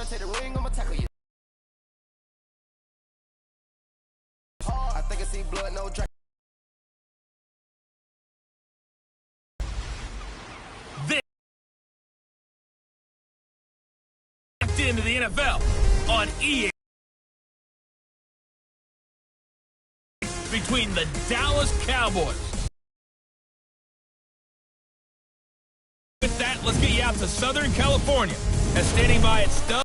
take the ring, I'ma tackle you. I think I see blood, no drink. Into the NFL on EA. Between the Dallas Cowboys. With that, let's get you out to Southern California. And standing by at Stub.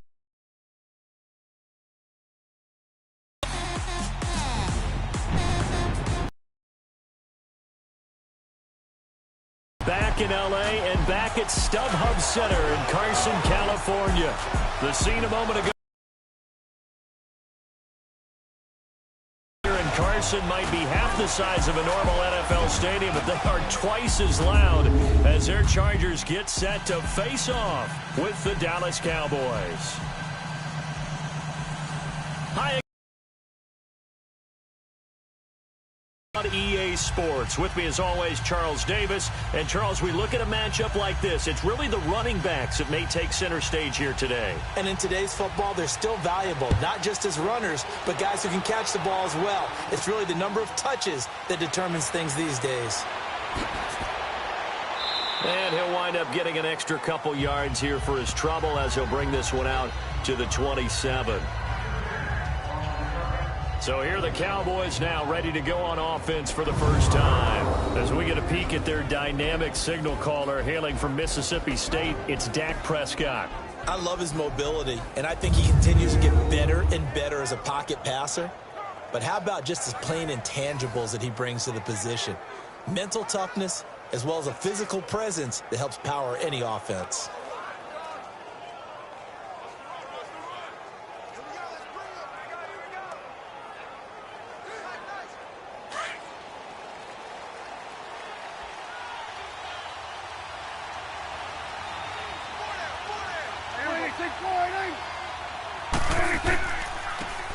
Back in L.A. and back at StubHub Center in Carson, California. The scene a moment ago. Here in Carson might be half the size of a normal NFL stadium, but they are twice as loud as their Chargers get set to face off with the Dallas Cowboys. Hi. On EA Sports. With me as always, Charles Davis. And Charles, we look at a matchup like this. It's really the running backs that may take center stage here today. And in today's football, they're still valuable, not just as runners, but guys who can catch the ball as well. It's really the number of touches that determines things these days. And he'll wind up getting an extra couple yards here for his trouble as he'll bring this one out to the 27. So here are the Cowboys now ready to go on offense for the first time. As we get a peek at their dynamic signal caller hailing from Mississippi State, it's Dak Prescott. I love his mobility, and I think he continues to get better and better as a pocket passer. But how about just his plain intangibles that he brings to the position? Mental toughness, as well as a physical presence that helps power any offense.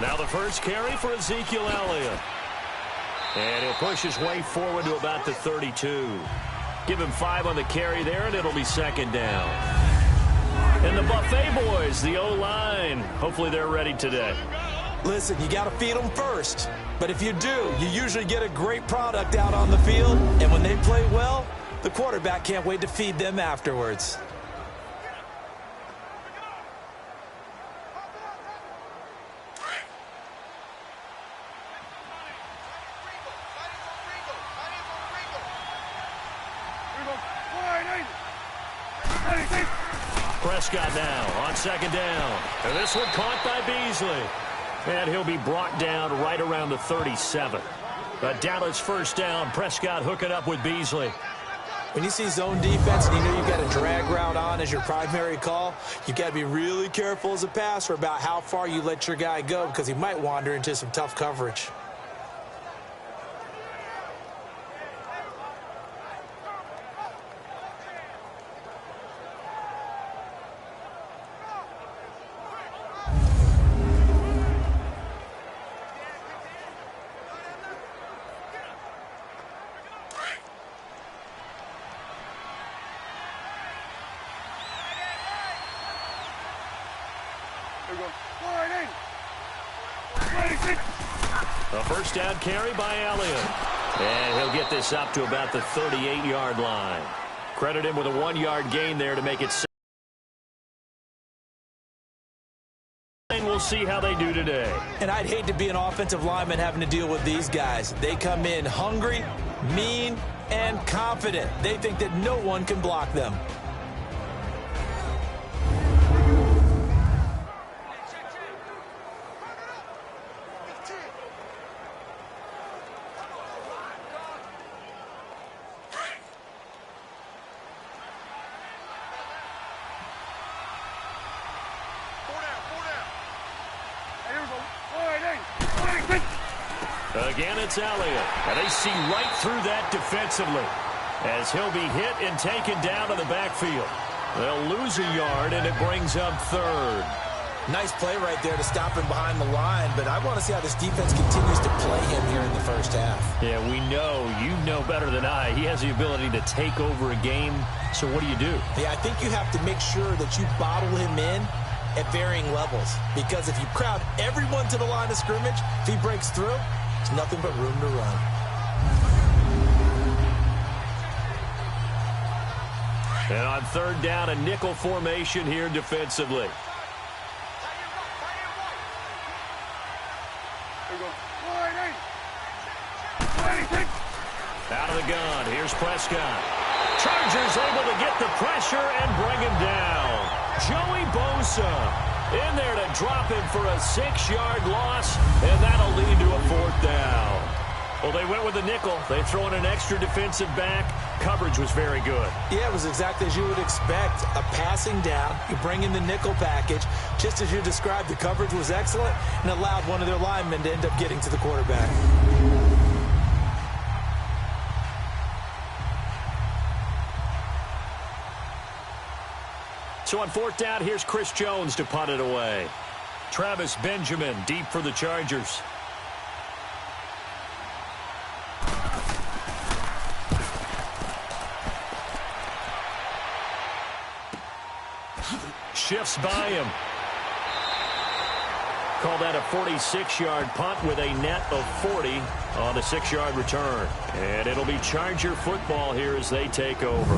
Now the first carry for Ezekiel Elliott. And he'll push his way forward to about the 32. Give him 5 on the carry there, and it'll be second down. And the Buffet boys, the O-line, hopefully they're ready today. Listen, you got to feed them first. But if you do, you usually get a great product out on the field. And when they play well, the quarterback can't wait to feed them afterwards. Prescott now on second down. And this one caught by Beasley. And he'll be brought down right around the 37. A Dallas first down. Prescott hooking up with Beasley. When you see zone defense and you know you've got a drag route on as your primary call, you've got to be really careful as a passer about how far you let your guy go because he might wander into some tough coverage. A first down carry by Elliott. And he'll get this up to about the 38-yard line. Credit him with a 1-yard gain there to make it 6. And we'll see how they do today. And I'd hate to be an offensive lineman having to deal with these guys. They come in hungry, mean, and confident. They think that no one can block them. Again, it's Elliott. And they see right through that defensively as he'll be hit and taken down to the backfield. They'll lose a yard, and it brings up third. Nice play right there to stop him behind the line, but I want to see how this defense continues to play him here in the first half. Yeah, we know. You know better than I. He has the ability to take over a game, so what do you do? Yeah, I think you have to make sure that you bottle him in at varying levels. Because if you crowd everyone to the line of scrimmage, if he breaks through, there's nothing but room to run. And on third down, a nickel formation here defensively. Out of the gun, here's Prescott. Chargers able to get the pressure and bring him down. Joey Bosa in there to drop him for a 6-yard loss, and that'll lead to a 4th down. Well, they went with the nickel. They throw in an extra defensive back. Coverage was very good. Yeah, it was exactly as you would expect. A passing down, you bring in the nickel package. Just as you described, the coverage was excellent and allowed one of their linemen to end up getting to the quarterback. So on 4th down, here's Chris Jones to punt it away. Travis Benjamin deep for the Chargers. Shifts by him. Call that a 46-yard punt with a net of 40 on the 6-yard return. And it'll be Charger football here as they take over.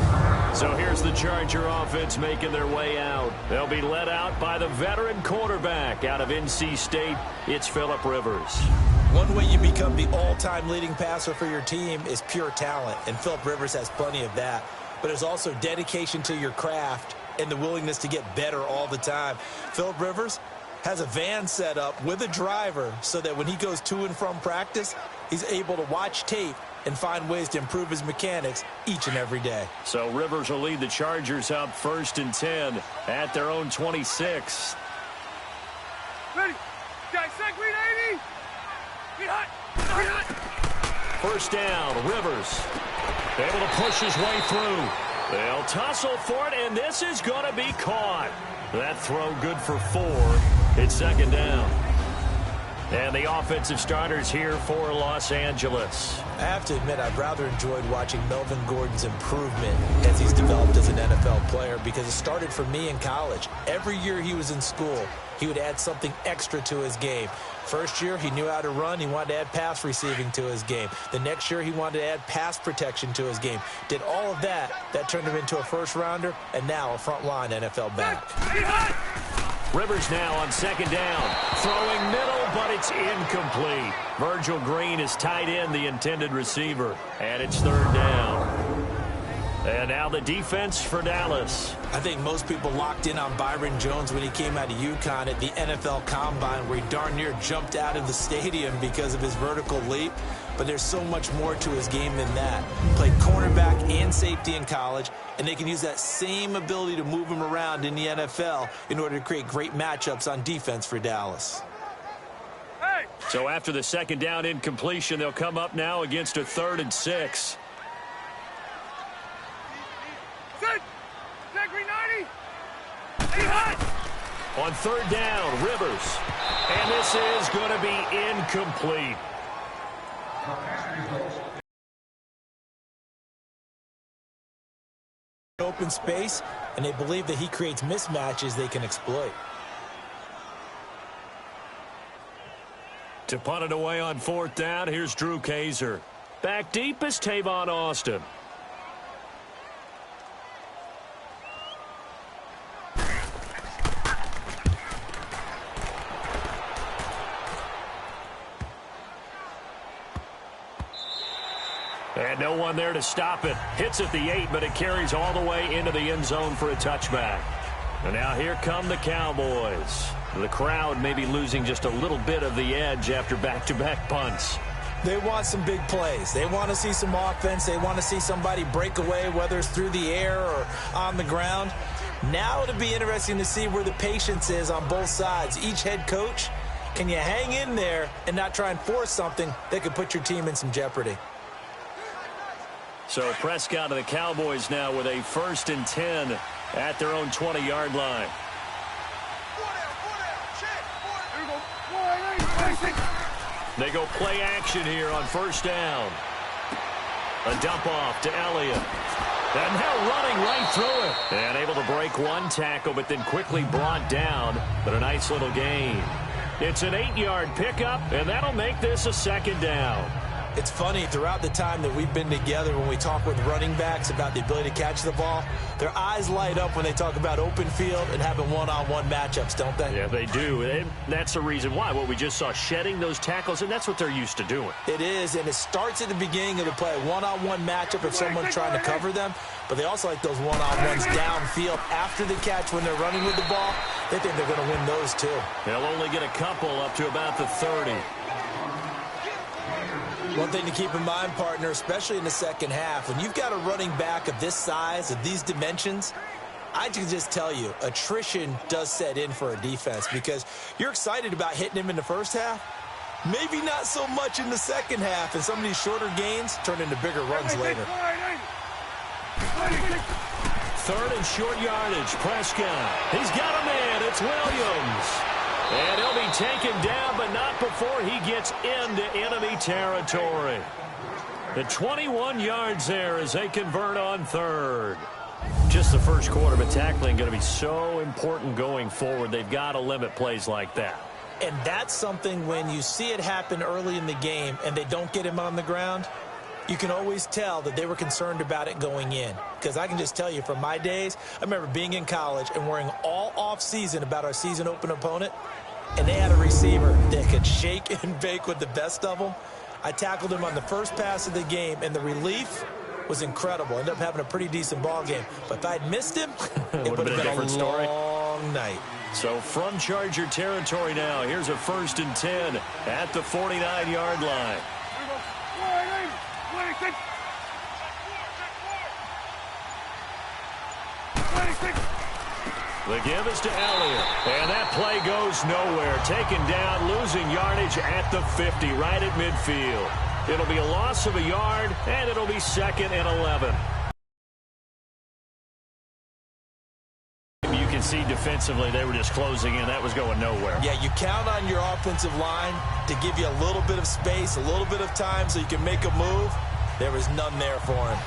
So here's the Charger offense making their way out. They'll be led out by the veteran quarterback out of NC State. It's Phillip Rivers. One way you become the all-time leading passer for your team is pure talent, and Phillip Rivers has plenty of that. But there's also dedication to your craft and the willingness to get better all the time. Phillip Rivers has a van set up with a driver so that when he goes to and from practice, he's able to watch tape and find ways to improve his mechanics each and every day. So Rivers will lead the Chargers up 1st and 10 at their own 26. Ready. Guys, set, green 80. Get hot. Get hot. 1st down, Rivers able to push his way through. They'll tussle for it, and this is going to be caught. That throw good for 4. It's 2nd down. And the offensive starters here for Los Angeles. I have to admit, I've rather enjoyed watching Melvin Gordon's improvement as he's developed as an NFL player because it started for me in college. Every year he was in school, he would add something extra to his game. First year, he knew how to run. He wanted to add pass receiving to his game. The next year, he wanted to add pass protection to his game. Did all of that. That turned him into a first-rounder and now a front-line NFL back. Rivers now on 2nd down. Throwing middle, but it's incomplete. Virgil Green is tight end, the intended receiver. And it's 3rd down. And now the defense for Dallas. I think most people locked in on Byron Jones when he came out of UConn at the NFL Combine, where he darn near jumped out of the stadium because of his vertical leap. But there's so much more to his game than that. Played cornerback and safety in college, and they can use that same ability to move him around in the NFL in order to create great matchups on defense for Dallas. Hey. So after the 2nd down incompletion, they'll come up now against a 3rd and 6. Set. Set, green 90. Hey, hot. On 3rd down, Rivers. And this is going to be incomplete. Open space, and they believe that he creates mismatches they can exploit. To punt it away on 4th down, here's Drew Kaiser. Back deep is Tavon Austin. And no one there to stop it. Hits at the 8, but it carries all the way into the end zone for a touchback. And now here come the Cowboys. The crowd may be losing just a little bit of the edge after back-to-back punts. They want some big plays. They want to see some offense. They want to see somebody break away, whether it's through the air or on the ground. Now it'll be interesting to see where the patience is on both sides. Each head coach, can you hang in there and not try and force something that could put your team in some jeopardy? So Prescott of the Cowboys now with a 1st and 10 at their own 20-yard line. They go play action here on 1st down. A dump off to Elliott. And now running right through it. And able to break one tackle, but then quickly brought down. But a nice little gain. It's an 8-yard pickup, and that'll make this a second down. It's funny, throughout the time that we've been together, when we talk with running backs about the ability to catch the ball, their eyes light up when they talk about open field and having one-on-one matchups, don't they? Yeah, they do. And that's the reason why. What we just saw, shedding those tackles, and that's what they're used to doing. It is, and it starts at the beginning of the play, one-on-one matchup if someone's trying to cover them, but they also like those one-on-ones downfield after the catch when they're running with the ball. They think they're going to win those, too. They'll only get a couple up to about the 30. One thing to keep in mind, partner, especially in the second half, when you've got a running back of this size, of these dimensions, I can just tell you, attrition does set in for a defense because you're excited about hitting him in the first half. Maybe not so much in the second half, and some of these shorter gains turn into bigger runs later. Third and short yardage. Prescott. He's got a man. It's Williams. And he'll be taken down, but not before he gets into enemy territory. The 21 yards there as they convert on third. Just the first quarter, but tackling going to be so important going forward. They've got to limit plays like that. And that's something when you see it happen early in the game and they don't get him on the ground, you can always tell that they were concerned about it going in. Because I can just tell you from my days, I remember being in college and worrying all off-season about our season open opponent, and they had a receiver that could shake and bake with the best of them. I tackled him on the first pass of the game, and the relief was incredible. Ended up having a pretty decent ball game. But if I'd missed him, it would have been a long night. So from Charger territory now, here's a 1st and 10 at the 49-yard line. The give is to Elliott. And that play goes nowhere. Taken down, losing yardage at the 50, right at midfield. It'll be a loss of a yard, and it'll be 2nd and 11. You can see defensively they were just closing in. That was going nowhere. Yeah, you count on your offensive line to give you a little bit of space, a little bit of time so you can make a move. There was none there for him.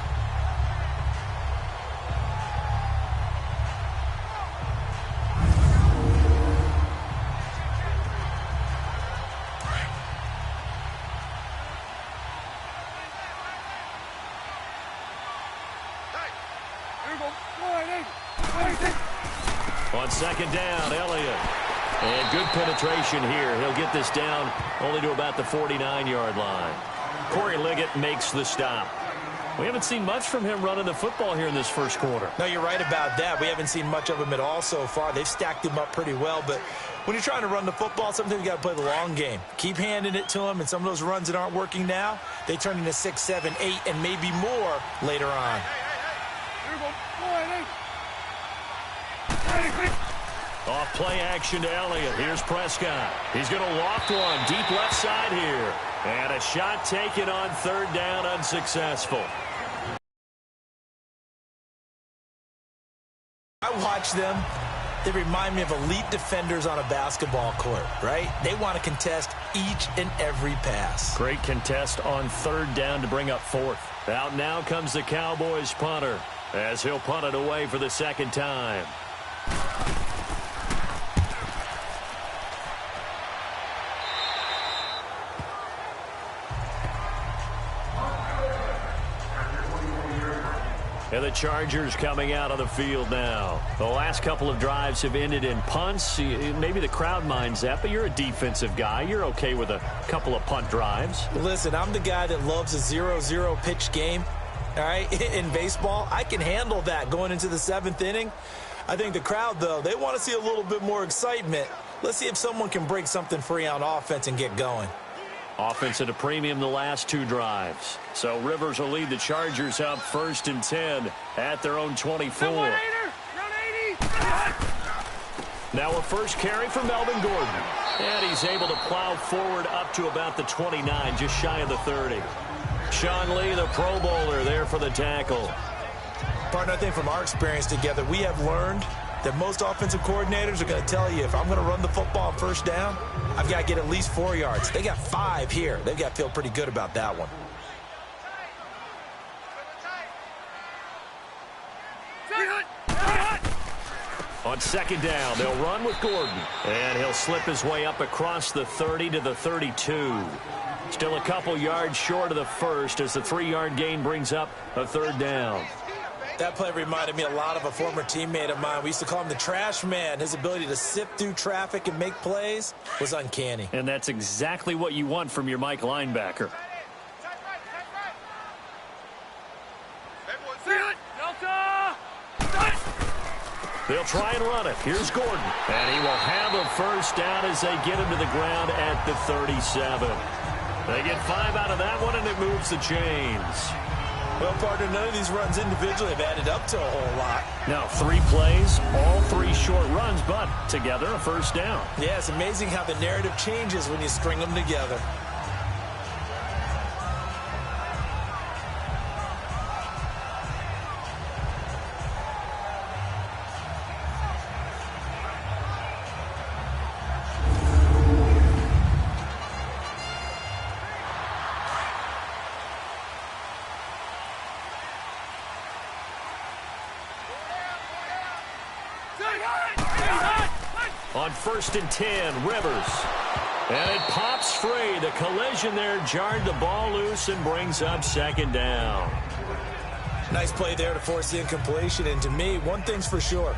On 2nd down, Elliott. And good penetration here. He'll get this down only to about the 49-yard line. Corey Liggett makes the stop. We haven't seen much from him running the football here in this first quarter. No, you're right about that. We haven't seen much of him at all so far. They've stacked him up pretty well, but when you're trying to run the football, sometimes you got to play the long game. Keep handing it to him, and some of those runs that aren't working now, they turn into 6, 7, 8, and maybe more later on. Off play action to Elliott. Here's Prescott. He's going to loft one deep left side here. And a shot taken on 3rd down, unsuccessful. I watch them. They remind me of elite defenders on a basketball court, right? They want to contest each and every pass. Great contest on 3rd down to bring up 4th. Out now comes the Cowboys punter as he'll punt it away for the 2nd time. And the Chargers coming out on the field now. The last couple of drives have ended in punts. Maybe the crowd minds that, but you're a defensive guy. You're okay with a couple of punt drives. Listen, I'm the guy that loves a 0-0 pitch game. All right, in baseball, I can handle that going into the 7th inning. I think the crowd, though, they want to see a little bit more excitement. Let's see if someone can break something free on offense and get going. Offense at a premium the last 2 drives. So Rivers will lead the Chargers up 1st and 10 at their own 24. Now a first carry for Melvin Gordon. And he's able to plow forward up to about the 29, just shy of the 30. Sean Lee, the Pro Bowler, there for the tackle. Partner, I think from our experience together, we have learned that most offensive coordinators are going to tell you, if I'm going to run the football on 1st down, I've got to get at least 4 yards. They got 5 here. They've got to feel pretty good about that one. On second down, they'll run with Gordon. And he'll slip his way up across the 30 to the 32. Still a couple yards short of the first as the 3-yard gain brings up a third down. That play reminded me a lot of a former teammate of mine. We used to call him the trash man. His ability to sift through traffic and make plays was uncanny. And that's exactly what you want from your Mike linebacker. They'll try and run it. Here's Gordon. And he will have a first down as they get him to the ground at the 37. They get 5 out of that one, and it moves the chains. Well, partner, none of these runs individually have added up to a whole lot. Now, 3 plays, all 3 short runs, but together a first down. Yeah, it's amazing how the narrative changes when you string them together. On 1st and 10, Rivers. And it pops free. The collision there jarred the ball loose and brings up second down. Nice play there to force the incompletion. And to me, one thing's for sure.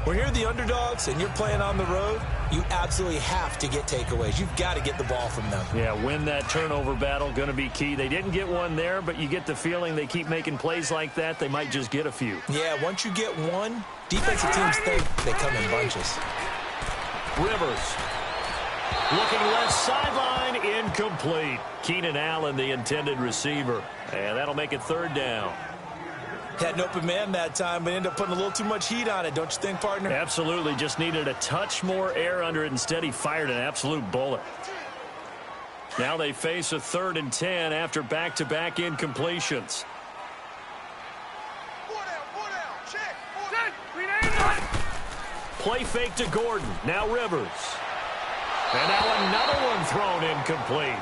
When you're the underdogs and you're playing on the road, you absolutely have to get takeaways. You've got to get the ball from them. Yeah, win that turnover battle, going to be key. They didn't get one there, but you get the feeling they keep making plays like that, they might just get a few. Yeah, once you get one, defensive teams think they come in bunches. Rivers. Looking left sideline, incomplete. Keenan Allen, the intended receiver. And that'll make it third down. Had an open man that time, but ended up putting a little too much heat on it, don't you think, partner? Absolutely. Just needed a touch more air under it. Instead, he fired an absolute bullet. Now they face a 3rd and 10 after back-to-back incompletions. Play fake to Gordon. Now Rivers. And now another one thrown incomplete.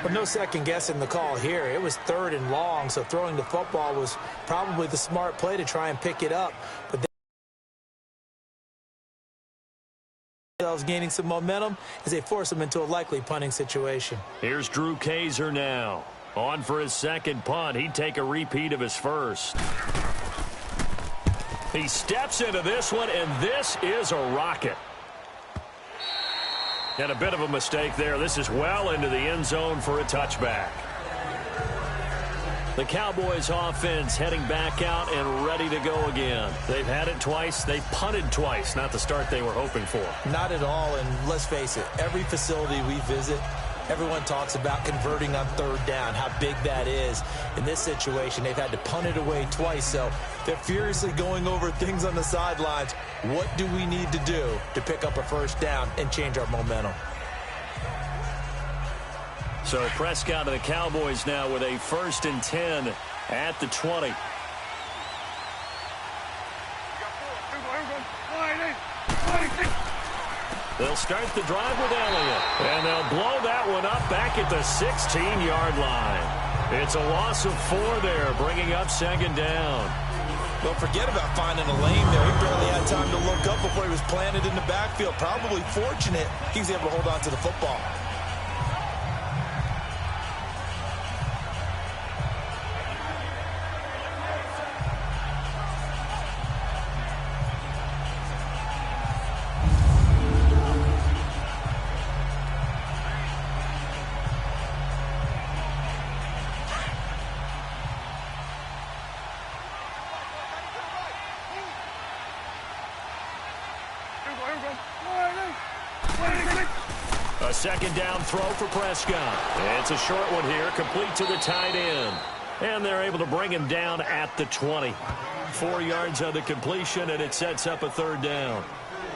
But no second guessing the call here. It was 3rd and long, so throwing the football was probably the smart play to try and pick it up. But themselves gaining some momentum as they force them into a likely punting situation. Here's Drew Kaiser now. On for his second punt. He'd take a repeat of his first. He steps into this one, and this is a rocket. And a bit of a mistake there. This is well into the end zone for a touchback. The Cowboys offense heading back out and ready to go again. They've had it twice. They've punted twice. Not the start they were hoping for. Not at all, and let's face it, every facility we visit, everyone talks about converting on 3rd down, how big that is. In this situation, they've had to punt it away twice, so they're furiously going over things on the sidelines. What do we need to do to pick up a first down and change our momentum? So Prescott and the Cowboys now with a 1st and 10 at the 20. They'll start the drive with Elliott. And they'll blow that one up back at the 16-yard line. It's a loss of 4 there, bringing up second down. Well, forget about finding a lane there. He barely had time to look up before he was planted in the backfield. Probably fortunate he was able to hold on to the football. A second down throw for Prescott. It's a short one here, complete to the tight end. And they're able to bring him down at the 20. 4 yards on the completion, and it sets up a third down.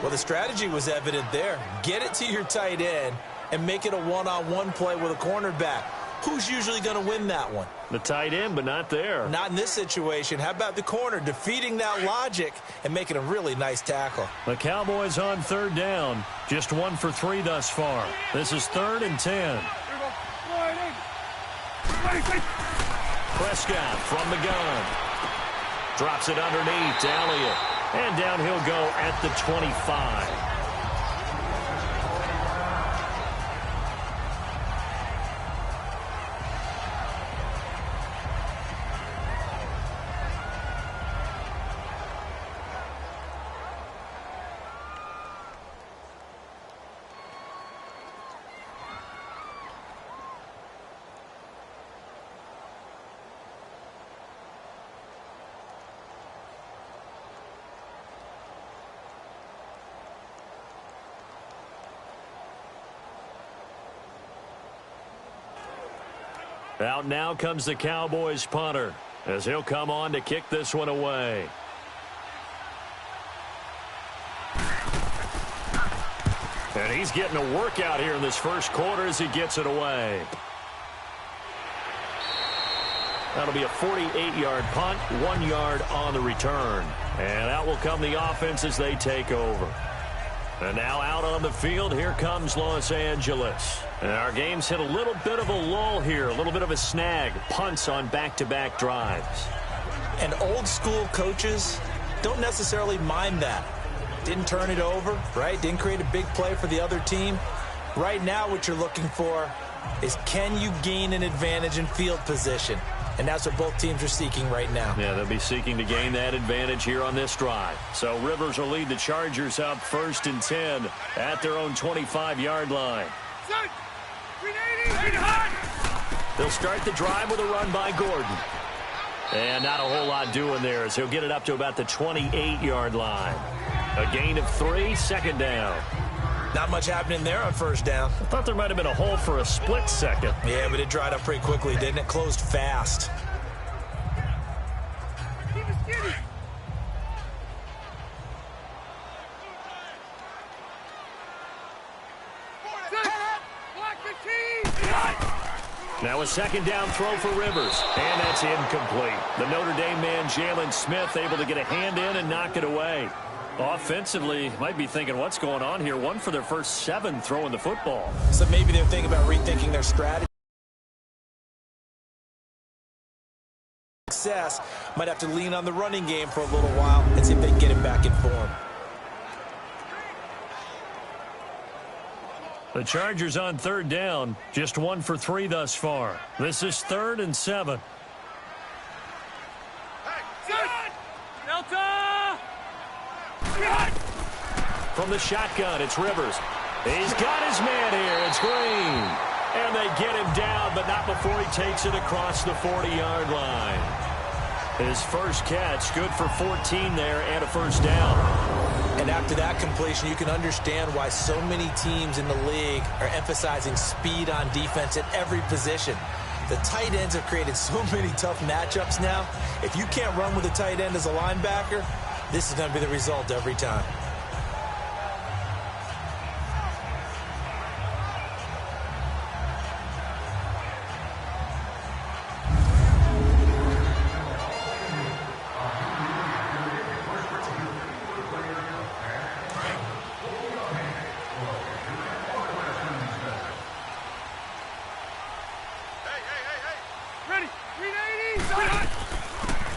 Well, the strategy was evident there. Get it to your tight end and make it a one-on-one play with a cornerback. Who's usually going to win that one? The tight end, but not there. Not in this situation. How about the corner defeating that logic and making a really nice tackle? The Cowboys on 3rd down. Just 1 for 3 thus far. This is 3rd and 10. Prescott from the gun. Drops it underneath to Elliott. And down he'll go at the 25. Out now comes the Cowboys punter as he'll come on to kick this one away. And he's getting a workout here in this first quarter as he gets it away. That'll be a 48-yard punt, 1 yard on the return. And out will come the offense as they take over. And now out on the field, here comes Los Angeles. And our game's hit a little bit of a lull here, a little bit of a snag. Punts on back-to-back drives. And old-school coaches don't necessarily mind that. Didn't turn it over, right? Didn't create a big play for the other team. Right now what you're looking for is, can you gain an advantage in field position? And that's what both teams are seeking right now. Yeah, they'll be seeking to gain that advantage here on this drive. So Rivers will lead the Chargers up 1st and 10 at their own 25-yard line. Set. 380. Hot. They'll start the drive with a run by Gordon. And not a whole lot doing there as he'll get it up to about the 28-yard line. A gain of 3, 2nd down. Not much happening there on 1st down. I thought there might have been a hole for a split second. Yeah, but it dried up pretty quickly, didn't it? Closed fast. Keep it skinny. Set. Block the team. Hot. Now a 2nd down throw for Rivers. And that's incomplete. The Notre Dame man, Jalen Smith, able to get a hand in and knock it away. Offensively, might be thinking, what's going on here? 1 for their first 7 throwing the football. So maybe they're thinking about rethinking their strategy. Success, might have to lean on the running game for a little while and see if they can get it back in form. The Chargers on 3rd down, just 1 for 3 thus far. This is 3rd and 7. Set. Delta. From the shotgun, it's Rivers. He's got his man here. It's Green. And they get him down, but not before he takes it across the 40-yard line. His first catch, good for 14 there and a 1st down. And after that completion, you can understand why so many teams in the league are emphasizing speed on defense at every position. The tight ends have created so many tough matchups now. If you can't run with a tight end as a linebacker, this is going to be the result every time.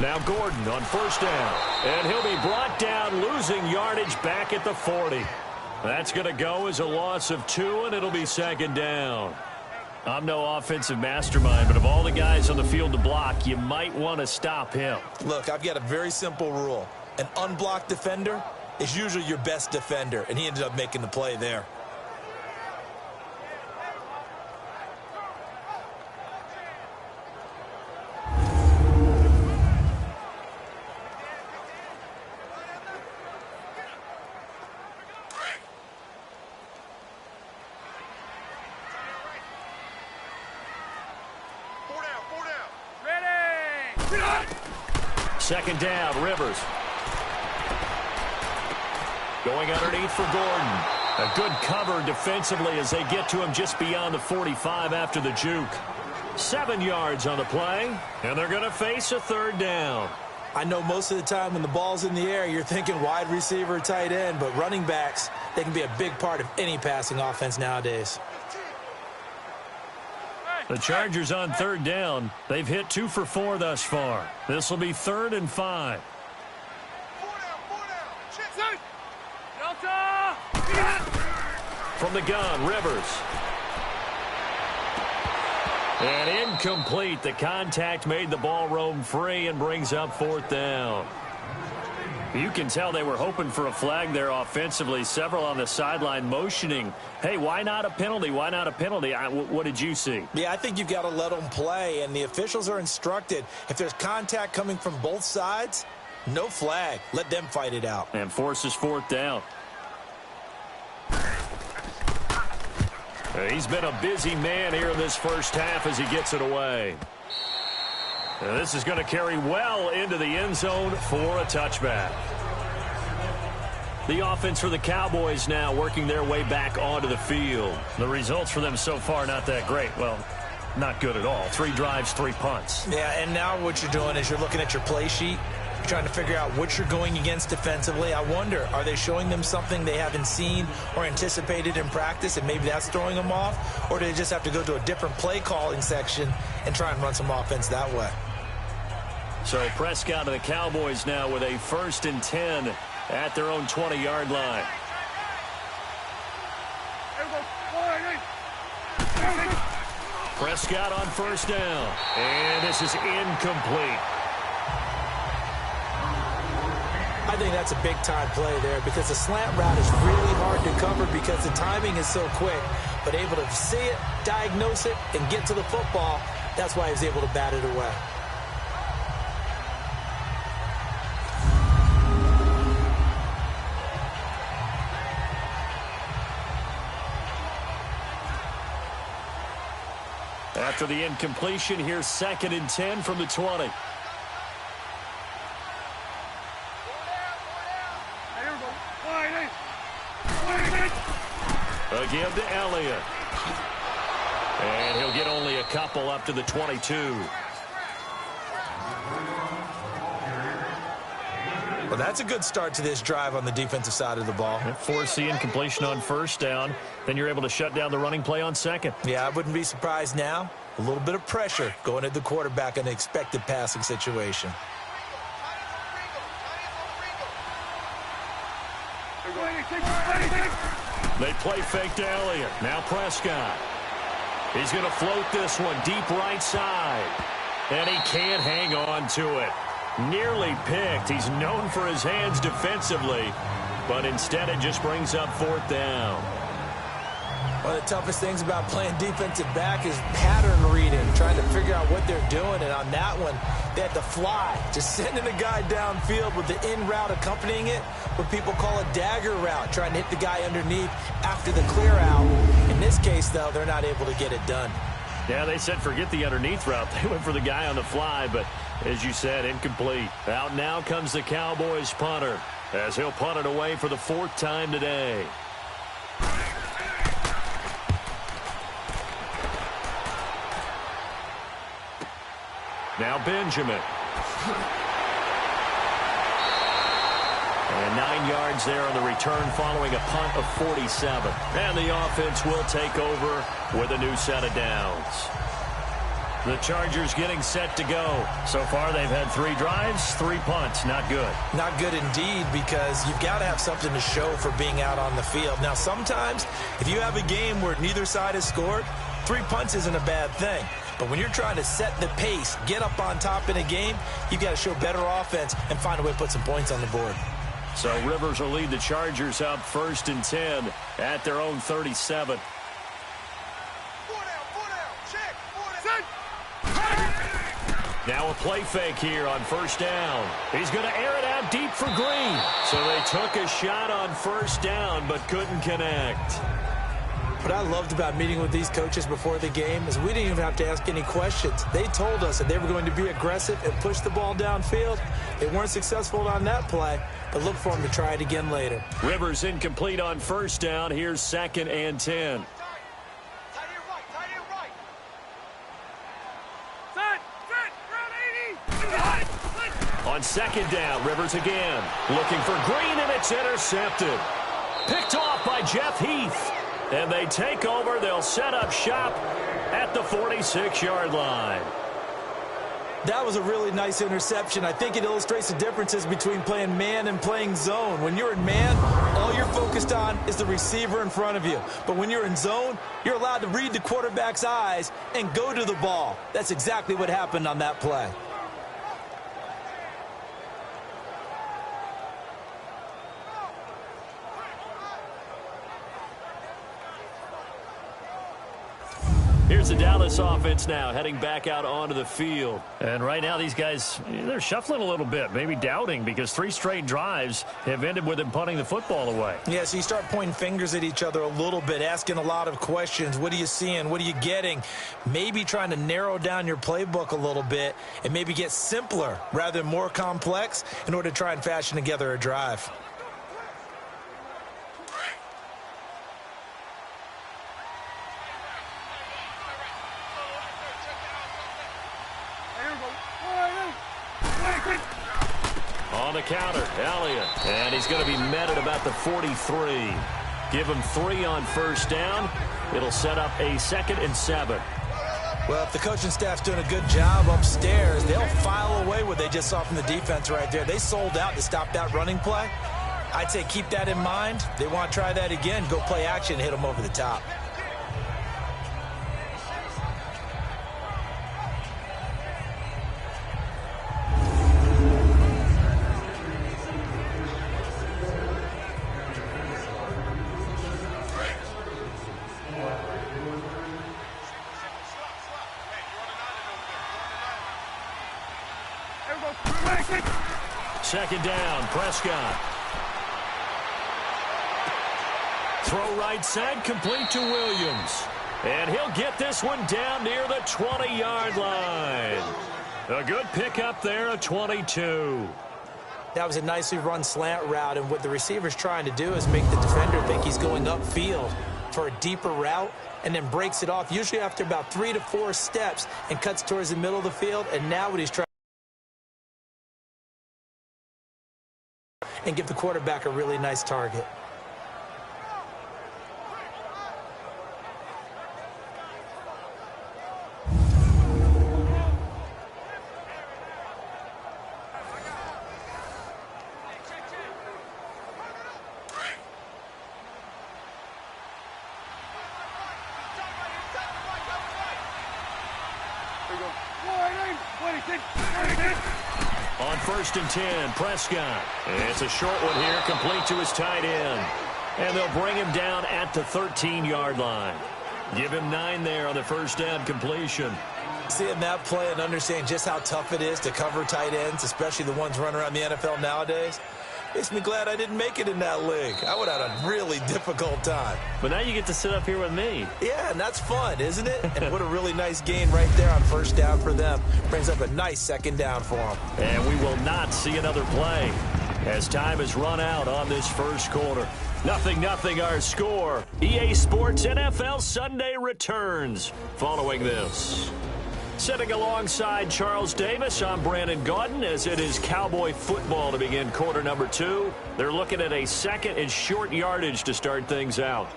Now Gordon on 1st down. And he'll be brought down, losing yardage back at the 40. That's going to go as a loss of 2, and it'll be 2nd down. I'm no offensive mastermind, but of all the guys on the field to block, you might want to stop him. Look, I've got a very simple rule. An unblocked defender is usually your best defender, and he ended up making the play there. Second down, Rivers. Going underneath for Gordon. A good cover defensively as they get to him just beyond the 45 after the juke. 7 yards on the play, and they're going to face a 3rd down. I know most of the time when the ball's in the air, you're thinking wide receiver, tight end, but running backs, they can be a big part of any passing offense nowadays. The Chargers on third down. They've hit 2 for 4 thus far. This will be 3rd and 5. Delta! From the gun, Rivers. And incomplete. The contact made the ball roam free and brings up 4th down. You can tell they were hoping for a flag there offensively. Several on the sideline motioning, hey, why not a penalty? Why not a penalty? What did you see? Yeah, I think you've got to let them play, and the officials are instructed. If there's contact coming from both sides, no flag. Let them fight it out. And forces 4th down. He's been a busy man here in this first half as he gets it away. And this is going to carry well into the end zone for a touchback. The offense for the Cowboys now working their way back onto the field. The results for them so far not that great. Well, not good at all. 3 drives, 3 punts. Yeah, and now what you're doing is you're looking at your play sheet. You're trying to figure out what you're going against defensively. I wonder, are they showing them something they haven't seen or anticipated in practice, and maybe that's throwing them off? Or do they just have to go to a different play calling section and try and run some offense that way? So Prescott of the Cowboys now with a 1st and 10 at their own 20-yard line. Prescott on 1st down. And this is incomplete. I think that's a big-time play there because the slant route is really hard to cover because the timing is so quick. But able to see it, diagnose it, and get to the football, that's why he was able to bat it away. After the incompletion, here's 2nd and 10 from the 20. Again to Elliott. And he'll get only a couple up to the 22. Well, that's a good start to this drive on the defensive side of the ball. Force the incompletion on 1st down. Then you're able to shut down the running play on 2nd. Yeah, I wouldn't be surprised now. A little bit of pressure going at the quarterback in an expected passing situation. They play fake to Elliott. Now Prescott. He's going to float this one deep right side. And he can't hang on to it. Nearly picked. He's known for his hands defensively. But instead it just brings up 4th down. One of the toughest things about playing defensive back is pattern reading, trying to figure out what they're doing. And on that one, they had to fly, just sending a guy downfield with the in route accompanying it, what people call a dagger route, trying to hit the guy underneath after the clear out. In this case, though, they're not able to get it done. Yeah, they said forget the underneath route. They went for the guy on the fly, but as you said, incomplete. Out now comes the Cowboys punter as he'll punt it away for the 4th time today. Now Benjamin. And 9 yards there on the return following a punt of 47. And the offense will take over with a new set of downs. The Chargers getting set to go. So far they've had 3 drives, 3 punts. Not good. Not good indeed, because you've got to have something to show for being out on the field. Now sometimes if you have a game where neither side has scored, 3 punts isn't a bad thing. But when you're trying to set the pace, get up on top in a game, you've got to show better offense and find a way to put some points on the board. So Rivers will lead the Chargers up 1st and 10 at their own 37. Now a play fake here on 1st down. He's going to air it out deep for Green. So they took a shot on 1st down but couldn't connect. What I loved about meeting with these coaches before the game is we didn't even have to ask any questions. They told us that they were going to be aggressive and push the ball downfield. They weren't successful on that play, but look for them to try it again later. Rivers incomplete on 1st down. Here's 2nd and 10. On 2nd down, Rivers again. Looking for Green, and it's intercepted. Picked off by Jeff Heath. And they take over. They'll set up shop at the 46-yard line. That was a really nice interception. I think it illustrates the differences between playing man and playing zone. When you're in man, all you're focused on is the receiver in front of you. But when you're in zone, you're allowed to read the quarterback's eyes and go to the ball. That's exactly what happened on that play. Here's the Dallas offense now, heading back out onto the field. And right now, these guys, they're shuffling a little bit, maybe doubting, because 3 straight drives have ended with them punting the football away. Yeah, so you start pointing fingers at each other a little bit, asking a lot of questions. What are you seeing? What are you getting? Maybe trying to narrow down your playbook a little bit and maybe get simpler rather than more complex in order to try and fashion together a drive. On the counter, Elliott. And he's going to be met at about the 43. Give him 3 on first down. It'll set up a 2nd and 7. Well, if the coaching staff's doing a good job upstairs, they'll file away what they just saw from the defense right there. They sold out to stop that running play. I'd say keep that in mind. They want to try that again. Go play action, hit them over the top. Second down, Prescott. Throw right side, complete to Williams. And he'll get this one down near the 20-yard line. A good pickup there at 22. That was a nicely run slant route, and what the receiver's trying to do is make the defender think he's going upfield for a deeper route and then breaks it off, usually after about 3 to 4 steps, and cuts towards the middle of the field. And now what he's trying and give the quarterback a really nice target. On 1st and 10, Prescott. It's a short one here, complete to his tight end. And they'll bring him down at the 13-yard line. Give him 9 there on the first down completion. Seeing that play and understanding just how tough it is to cover tight ends, especially the ones running around the NFL nowadays, makes me glad I didn't make it in that league. I would have had a really difficult time. But now you get to sit up here with me. Yeah, and that's fun, isn't it? And what a really nice gain right there on first down for them. Brings up a nice second down for them. And we will not see another play as time has run out on this first quarter. 0-0 our score. EA Sports NFL Sunday returns following this. Sitting alongside Charles Davis, I'm Brandon Gaudin as it is Cowboy football to begin quarter number 2. They're looking at a 2nd and short yardage to start things out.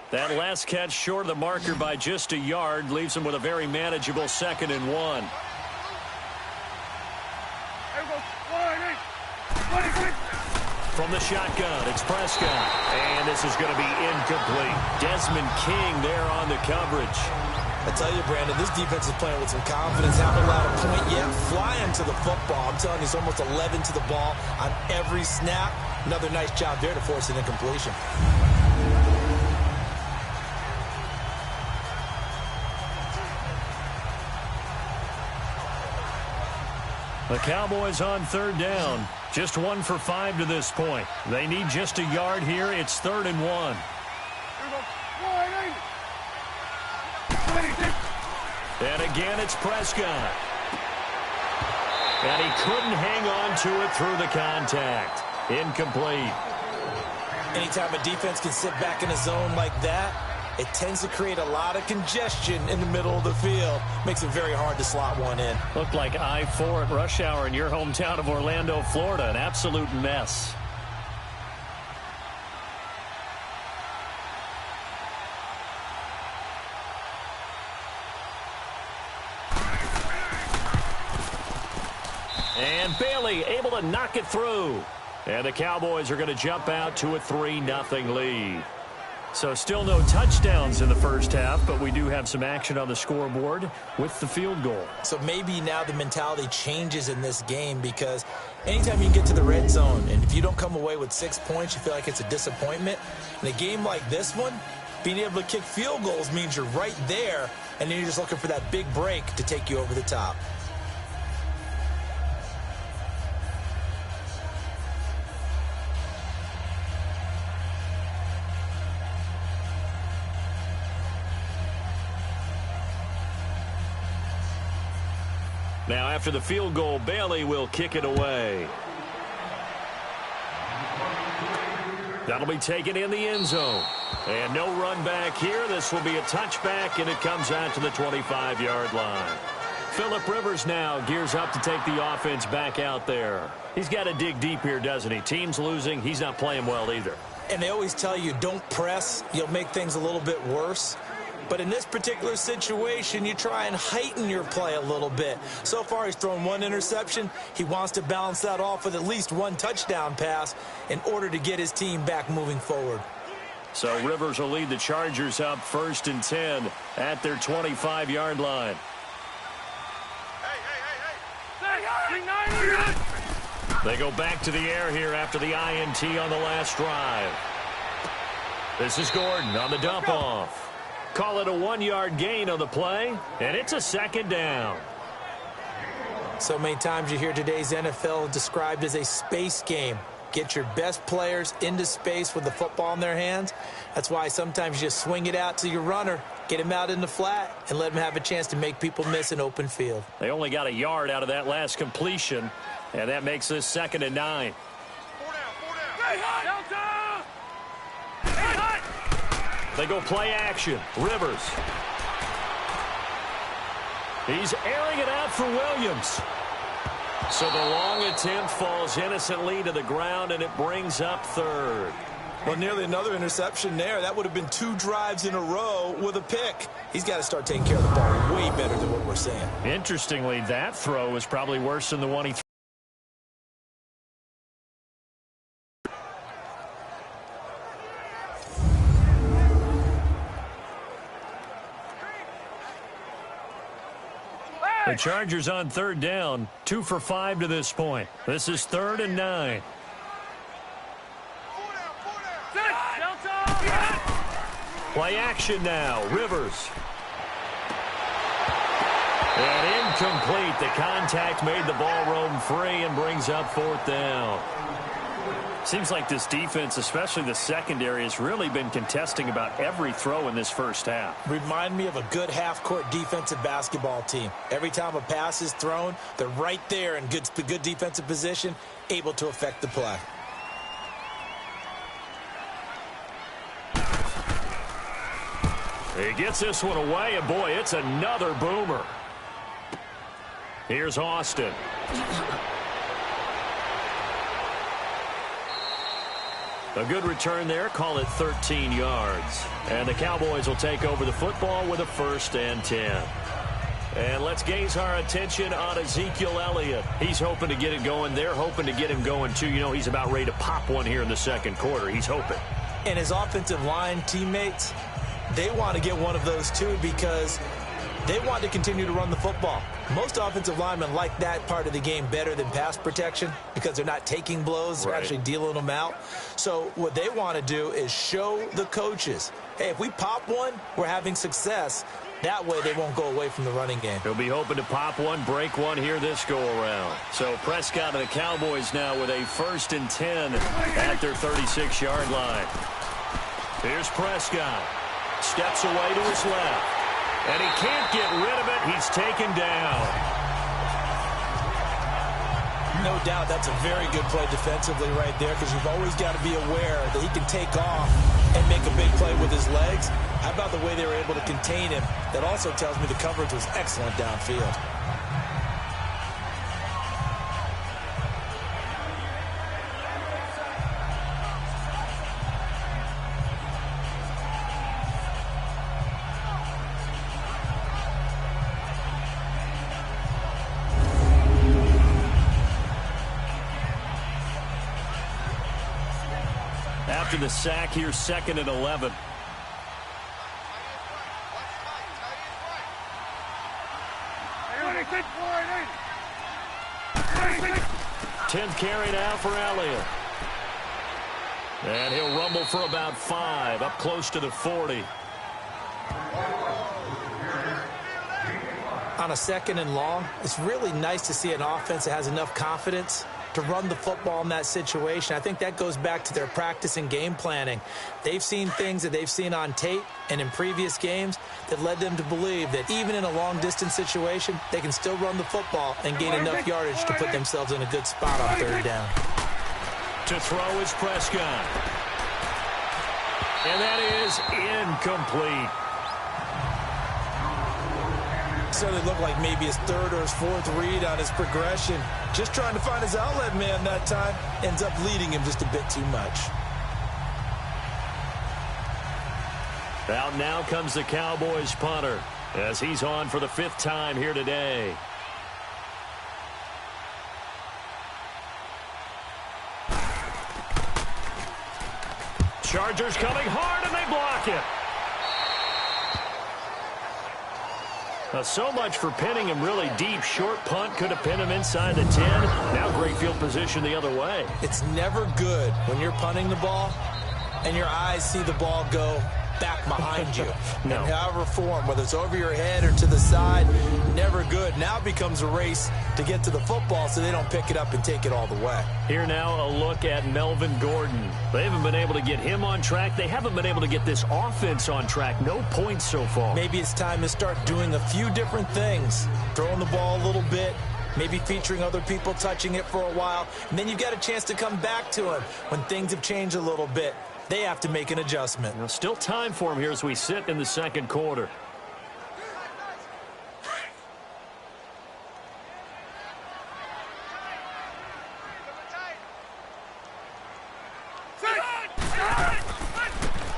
That last catch short of the marker by just a yard leaves him with a very manageable 2nd and 1. From the shotgun, it's Prescott. And this is going to be incomplete. Desmond King there on the coverage. I tell you, Brandon, this defense is playing with some confidence. Haven't allowed a point yet. Flying to the football. I'm telling you, it's almost 11 to the ball on every snap. Another nice job there to force an incompletion. The Cowboys on 3rd down. Just 1 for 5 to this point. They need just a yard here. It's 3rd and 1. And again, it's Prescott. And he couldn't hang on to it through the contact. Incomplete. Anytime a defense can sit back in a zone like that, it tends to create a lot of congestion in the middle of the field. Makes it very hard to slot one in. Looked like I-4 at rush hour in your hometown of Orlando, Florida. An absolute mess. And Bailey able to knock it through. And the Cowboys are going to jump out to a 3-0 lead. So still no touchdowns in the first half, but we do have some action on the scoreboard with the field goal. So maybe now the mentality changes in this game, because anytime you get to the red zone and if you don't come away with 6 points, you feel like it's a disappointment. In a game like this one, being able to kick field goals means you're right there, and then you're just looking for that big break to take you over the top. Now, after the field goal, Bailey will kick it away. That'll be taken in the end zone. And no run back here. This will be a touchback, and it comes out to the 25-yard line. Phillip Rivers now gears up to take the offense back out there. He's got to dig deep here, doesn't he? Team's losing. He's not playing well either. And they always tell you, don't press. You'll make things a little bit worse. But in this particular situation, you try and heighten your play a little bit. So far, he's thrown one interception. He wants to balance that off with at least one touchdown pass in order to get his team back moving forward. So Rivers will lead the Chargers up 1st and 10 at their 25-yard line. They go back to the air here after the INT on the last drive. This is Gordon on the dump off. Call it a 1-yard gain on the play, and it's a 2nd down. So many times you hear today's NFL described as a space game. Get your best players into space with the football in their hands. That's why sometimes you just swing it out to your runner, get him out in the flat, and let him have a chance to make people miss an open field. They only got a yard out of that last completion, and that makes this 2nd and 9. They go play action. Rivers. He's airing it out for Williams. So the long attempt falls innocently to the ground, and it brings up 3rd. Well, nearly another interception there. That would have been 2 drives in a row with a pick. He's got to start taking care of the ball way better than what we're saying. Interestingly, that throw is probably worse than the one he threw. The Chargers on 3rd down, 2 for 5 to this point. This is 3rd and 9. Play action now. Rivers. And incomplete. The contact made the ball roam free and brings up 4th down. Seems like this defense, especially the secondary, has really been contesting about every throw in this first half. Remind me of a good half-court defensive basketball team. Every time a pass is thrown, they're right there in good defensive position, able to affect the play. He gets this one away, and boy, it's another boomer. Here's Austin. A good return there, call it 13 yards. And the Cowboys will take over the football with a 1st and 10. And let's gaze our attention on Ezekiel Elliott. He's hoping to get it going. They're hoping to get him going, too. You know, he's about ready to pop one here in the 2nd quarter. He's hoping. And his offensive line teammates, they want to get one of those, too, because they want to continue to run the football. Most offensive linemen like that part of the game better than pass protection because they're not taking blows. They're actually dealing them out. So what they want to do is show the coaches, hey, if we pop one, we're having success. That way they won't go away from the running game. He'll be hoping to pop one, break one here this go-around. So Prescott and the Cowboys now with a 1st and 10 at their 36-yard line. Here's Prescott. Steps away to his left. And he can't get rid of it. He's taken down. No doubt that's a very good play defensively right there, because you've always got to be aware that he can take off and make a big play with his legs. How about the way they were able to contain him? That also tells me the coverage was excellent downfield. After the sack, here's 2nd and 11. Tenth carry now for Elliott. And he'll rumble for about 5, up close to the 40. On a 2nd and long, it's really nice to see an offense that has enough confidence to run the football in that situation. I think that goes back to their practice and game planning. They've seen things that they've seen on tape and in previous games that led them to believe that even in a long-distance situation, they can still run the football and gain enough yardage to put themselves in a good spot on 3rd down. To throw is Prescott. And that is incomplete. So it looked like maybe his 3rd or his 4th read on his progression. Just trying to find his outlet man that time. Ends up leading him just a bit too much. Out now comes the Cowboys punter as he's on for the 5th time here today. Chargers coming hard, and they block it. So much for pinning him really deep. Short punt could have pinned him inside the 10. Now great field position the other way. It's never good when you're punting the ball and your eyes see the ball go back behind you. No. In however form, whether it's over your head or to the side, never good. Now it becomes a race to get to the football so they don't pick it up and take it all the way. Here now a look at Melvin Gordon. They haven't been able to get him on track. They haven't been able to get this offense on track. No points so far. Maybe it's time to start doing a few different things. Throwing the ball a little bit, maybe featuring other people touching it for a while, and then you've got a chance to come back to him when things have changed a little bit. They have to make an adjustment. Now, still time for him here as we sit in the 2nd quarter.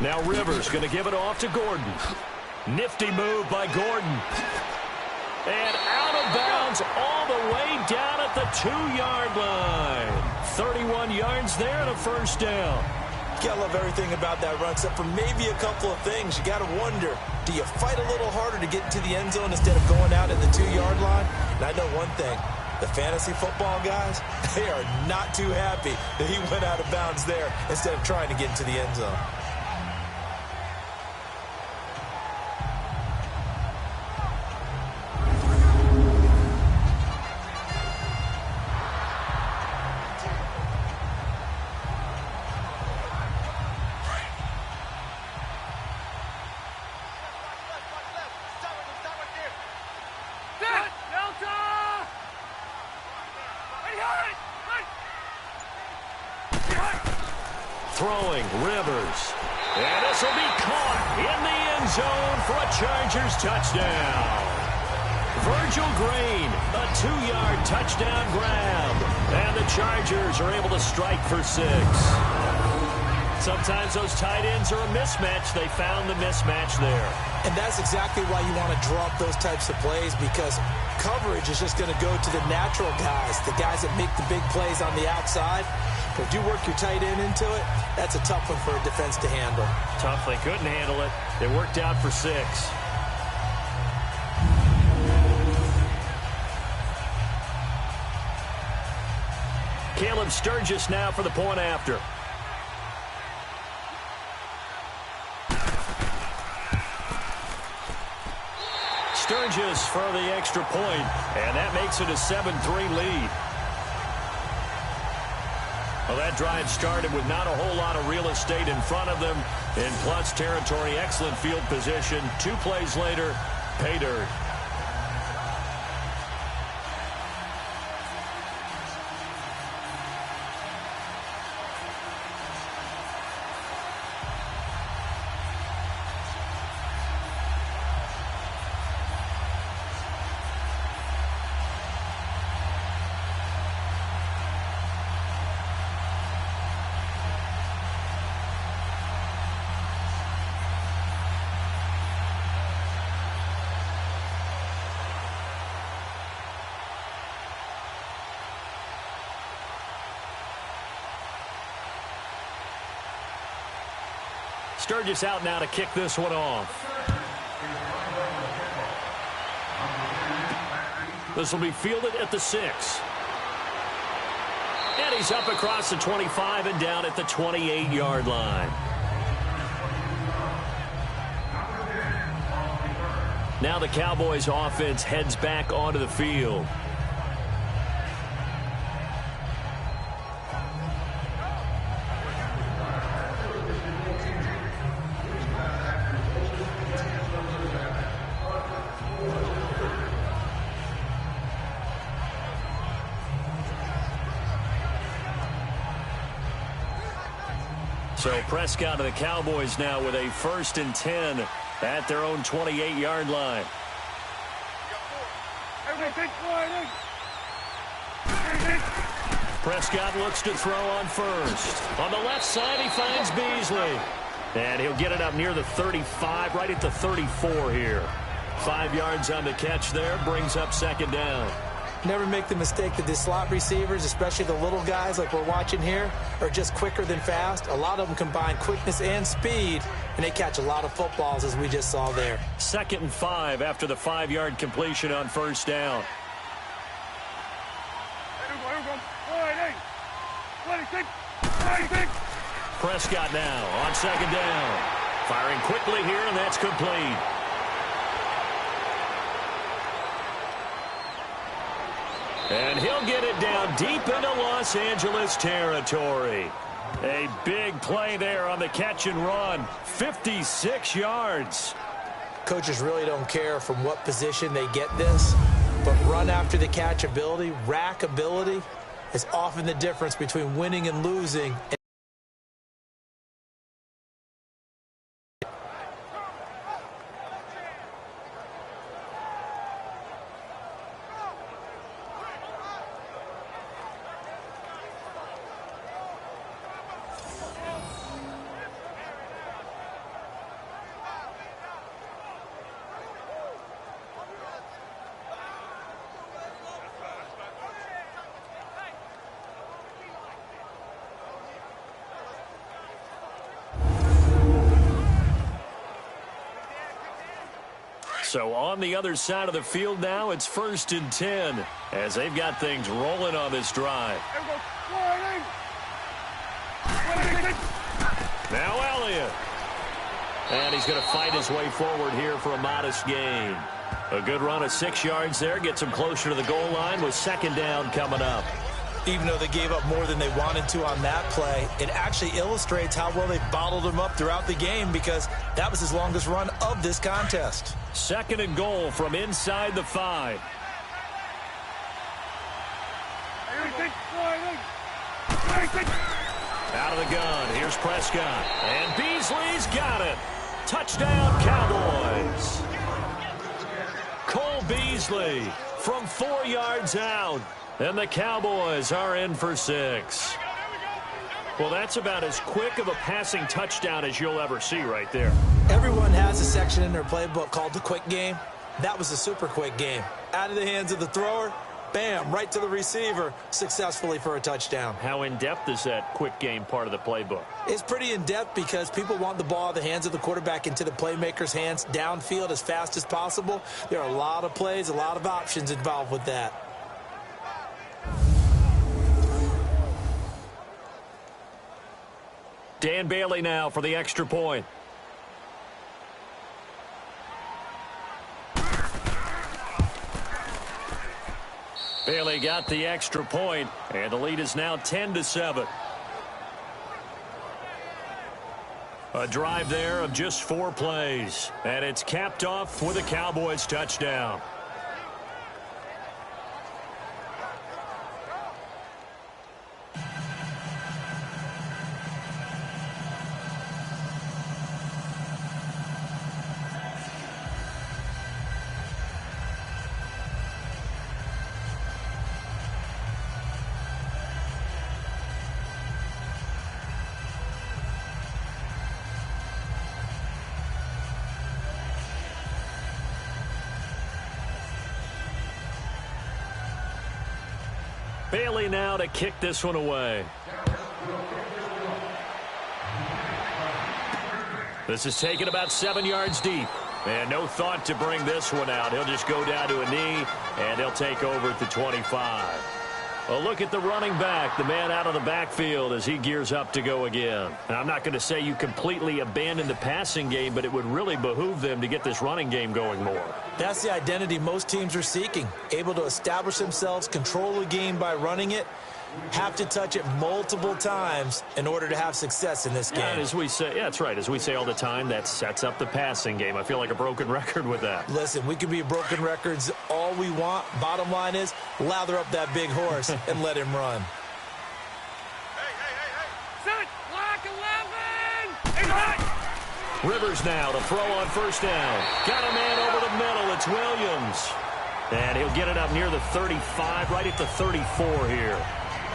Now Rivers going to give it off to Gordon. Nifty move by Gordon. And out of bounds all the way down at the 2-yard line. 31 yards there and a 1st down. You gotta love everything about that run, except for maybe a couple of things. You gotta wonder, do you fight a little harder to get into the end zone instead of going out at the 2-yard line? And I know one thing, the fantasy football guys, they are not too happy that he went out of bounds there instead of trying to get into the end zone. Throwing, Rivers. And this will be caught in the end zone for a Chargers touchdown. Virgil Green, a 2-yard touchdown grab. And the Chargers are able to strike for 6. Sometimes those tight ends are a mismatch. They found the mismatch there. And that's exactly why you want to draw up those types of plays, because coverage is just going to go to the natural guys, the guys that make the big plays on the outside. But if you work your tight end into it, that's a tough one for a defense to handle. Tough. They couldn't handle it. It worked out for 6. Caleb Sturgis now for the point after. Sturgis for the extra point, and that makes it a 7-3 lead. Well, that drive started with not a whole lot of real estate in front of them. In plus territory, excellent field position. 2 plays later, pay dirt. Sturgis out now to kick this one off. This will be fielded at the 6. And he's up across the 25 and down at the 28-yard line. Now the Cowboys offense heads back onto the field. So Prescott and the Cowboys now with a 1st and 10 at their own 28-yard line. Prescott looks to throw on first. On the left side, he finds Beasley. And he'll get it up near the 35, right at the 34 here. 5 yards on the catch there, brings up 2nd down. Never make the mistake that the slot receivers, especially the little guys like we're watching here, are just quicker than fast. A lot of them combine quickness and speed, and they catch a lot of footballs, as we just saw there. 2nd and 5 after the 5-yard completion on 1st down. Prescott now on 2nd down. Firing quickly here, and that's complete. And he'll get it down deep into Los Angeles territory. A big play there on the catch and run. 56 yards. Coaches really don't care from what position they get this, but run after the catch ability, rack ability, is often the difference between winning and losing. So on the other side of the field now, it's 1st and 10 as they've got things rolling on this drive. Now Elliott. And he's going to fight his way forward here for a modest gain. A good run of 6 yards there. Gets him closer to the goal line with 2nd down coming up. Even though they gave up more than they wanted to on that play, it actually illustrates how well they bottled him up throughout the game, because that was his longest run of this contest. 2nd and goal from inside the 5. Out of the gun, here's Prescott. And Beasley's got it. Touchdown, Cowboys. Cole Beasley from 4 yards out. And the Cowboys are in for 6. Well, that's about as quick of a passing touchdown as you'll ever see right there. Everyone has a section in their playbook called the quick game. That was a super quick game. Out of the hands of the thrower, bam, right to the receiver, successfully for a touchdown. How in-depth is that quick game part of the playbook? It's pretty in-depth because people want the ball out of the hands of the quarterback into the playmaker's hands downfield as fast as possible. There are a lot of plays, a lot of options involved with that. Dan Bailey now for the extra point. Bailey got the extra point, and the lead is now 10-7. A drive there of just 4 plays, and it's capped off with a Cowboys touchdown. Bailey now to kick this one away. This is taken about 7 yards deep. And no thought to bring this one out. He'll just go down to a knee, and he'll take over at the 25. A look at the running back, the man out of the backfield as he gears up to go again. Now, I'm not going to say you completely abandon the passing game, but it would really behoove them to get this running game going more. That's the identity most teams are seeking. Able to establish themselves, control the game by running it, have to touch it multiple times in order to have success in this game. And as we say, yeah, that's right. As we say all the time, that sets up the passing game. I feel like a broken record with that. Listen, we can be broken records all we want. Bottom line is, lather up that big horse and let him run. Set, block 11. He's hot. Rivers now to throw on first down. Got a man over the middle. It's Williams. And he'll get it up near the 35, right at the 34 here.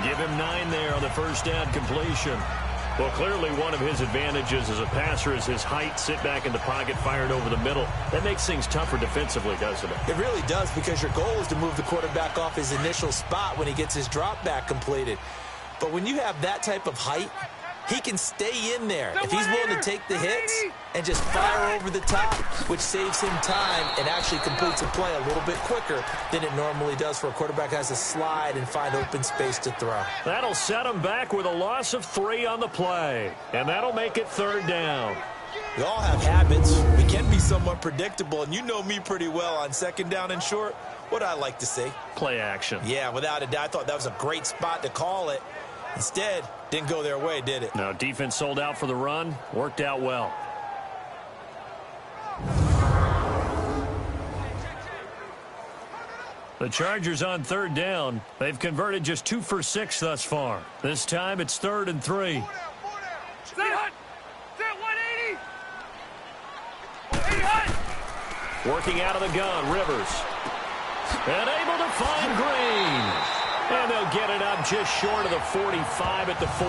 Give him 9 there on the first down completion. Well, clearly one of his advantages as a passer is his height. Sit back in the pocket, fired over the middle. That makes things tougher defensively, doesn't it? It really does, because your goal is to move the quarterback off his initial spot when he gets his drop back completed. But when you have that type of height, he can stay in there if he's willing to take the hits and just fire over the top, which saves him time and actually completes a play a little bit quicker than it normally does for a quarterback who has to slide and find open space to throw. That'll set him back with a loss of 3 on the play, and that'll make it 3rd down. We all have habits. We can be somewhat predictable, and you know me pretty well on 2nd down and short. What I like to say? Play action. Yeah, without a doubt. I thought that was a great spot to call it. Instead, didn't go their way, did it? No, defense sold out for the run. Worked out well. The Chargers on 3rd down. They've converted just 2 for 6 thus far. This time it's 3rd and 3. Set, hot. Set, 180. 80 hot. Working out of the gun, Rivers. And able to find Green. And they'll get it up just short of the 45 at the 44.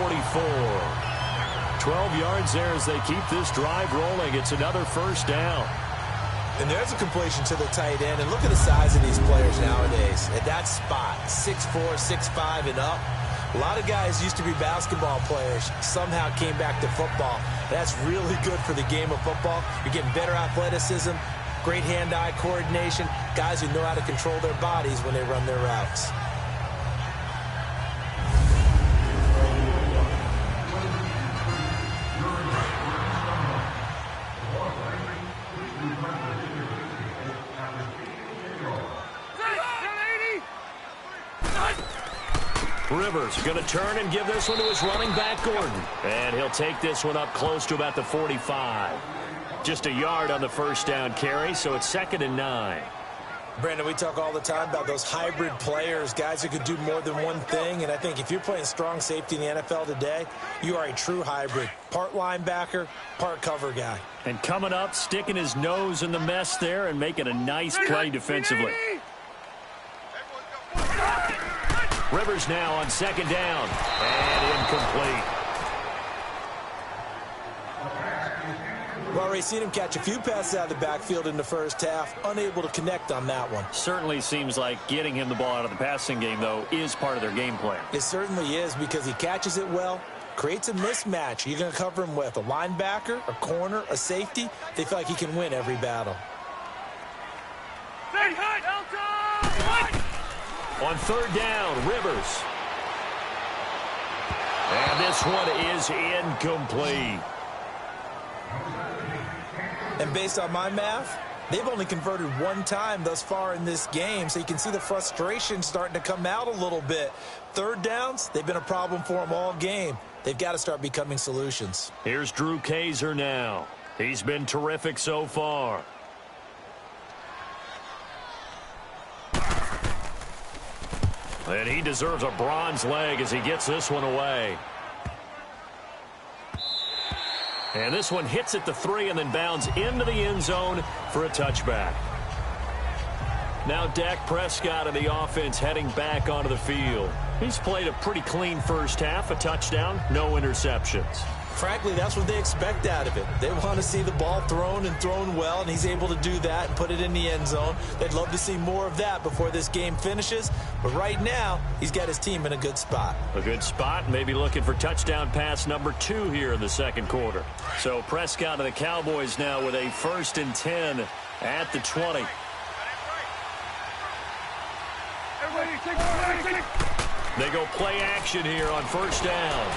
12 yards there as they keep this drive rolling. It's another first down. And there's a completion to the tight end. And look at the size of these players nowadays. At that spot, 6'4", 6'5", and up. A lot of guys used to be basketball players, somehow came back to football. That's really good for the game of football. You're getting better athleticism, great hand-eye coordination, guys who know how to control their bodies when they run their routes. Rivers going to turn and give this one to his running back, Gordon. And he'll take this one up close to about the 45. Just a yard on the first down carry, so it's 2nd and 9. Brandon, we talk all the time about those hybrid players, guys who could do more than one thing. And I think if you're playing strong safety in the NFL today, you are a true hybrid. Part linebacker, part cover guy. And coming up, sticking his nose in the mess there and making a nice play defensively. Rivers now on 2nd down. And incomplete. We've already seen him catch a few passes out of the backfield in the first half. Unable to connect on that one. Certainly seems like getting him the ball out of the passing game, though, is part of their game plan. It certainly is, because he catches it well, creates a mismatch. You're going to cover him with a linebacker, a corner, a safety. They feel like he can win every battle. Stay hot, Elton! On 3rd down, Rivers. And this one is incomplete. And based on my math, they've only converted 1 time thus far in this game, so you can see the frustration starting to come out a little bit. 3rd downs, they've been a problem for them all game. They've got to start becoming solutions. Here's Drew Kaiser now. He's been terrific so far. And he deserves a bronze leg as he gets this one away. And this one hits at the 3 and then bounds into the end zone for a touchback. Now Dak Prescott and the offense heading back onto the field. He's played a pretty clean first half, a touchdown, no interceptions. Frankly, that's what they expect out of it. They want to see the ball thrown and thrown well, and he's able to do that and put it in the end zone. They'd love to see more of that before this game finishes. But right now, he's got his team in a good spot. A good spot, maybe looking for touchdown pass number 2 here in the second quarter. So Prescott and the Cowboys now with a 1st and 10 at the 20. They go play action here on 1st down.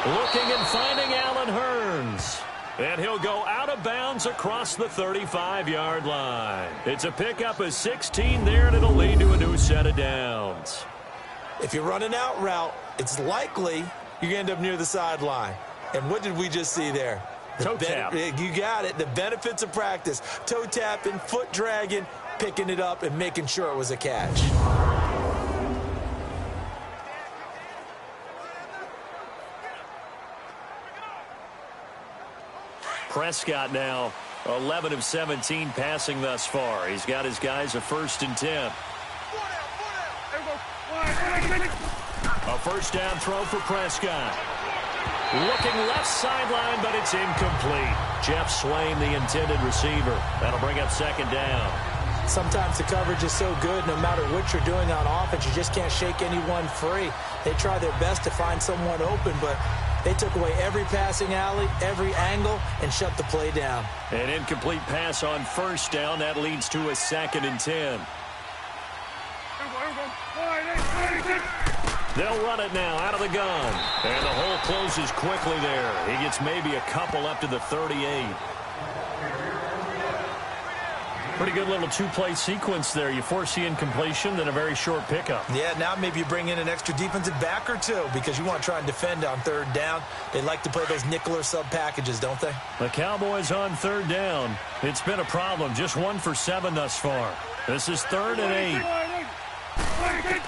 Looking and finding Allen Hurns. And he'll go out of bounds across the 35-yard line. It's a pickup of 16 there, and it'll lead to a new set of downs. If you run an out route, it's likely you're going to end up near the sideline. And what did we just see there? Toe tap. You got it. The benefits of practice. Toe tapping, foot dragging, picking it up, and making sure it was a catch. Prescott now 11 of 17 passing thus far. He's got his guys a 1st and 10. A 1st down throw for Prescott. Looking left sideline, but it's incomplete. Jeff Swain, the intended receiver. That'll bring up 2nd down. Sometimes the coverage is so good, no matter what you're doing on offense, you just can't shake anyone free. They try their best to find someone open, but they took away every passing alley, every angle, and shut the play down. An incomplete pass on 1st down. That leads to a 2nd and 10. They'll run it now out of the gun. And the hole closes quickly there. He gets maybe a couple up to the 38. Pretty good little 2-play sequence there. You force the incompletion, then a very short pickup. Yeah, now maybe you bring in an extra defensive back or 2 because you want to try and defend on 3rd down. They like to play those nickel or sub packages, don't they? The Cowboys on 3rd down. It's been a problem. Just 1 for 7 thus far. This is 3rd and 8.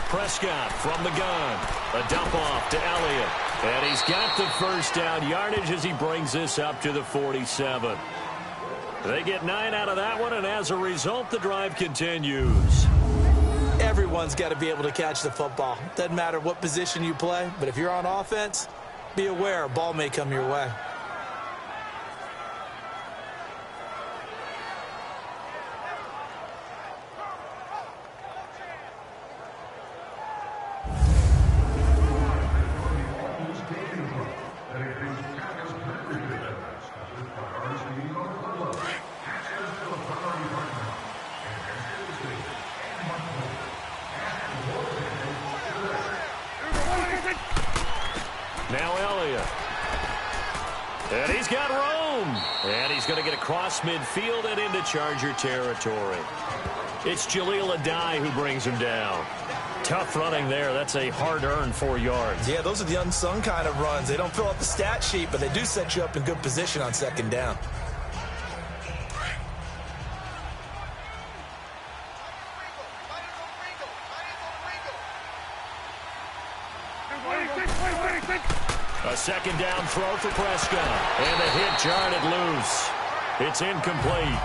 Prescott from the gun. A dump off to Elliott. And he's got the 1st down yardage as he brings this up to the 47. They get 9 out of that one, and as a result, the drive continues. Everyone's got to be able to catch the football. Doesn't matter what position you play, but if you're on offense, be aware a ball may come your way. Now Elliott. And he's got room. And he's going to get across midfield and into Charger territory. It's Jaleel Adai who brings him down. Tough running there. That's a hard-earned 4 yards. Yeah, those are the unsung kind of runs. They don't fill out the stat sheet, but they do set you up in good position on 2nd down. A 2nd down throw for Prescott. And the hit jarred it loose. It's incomplete.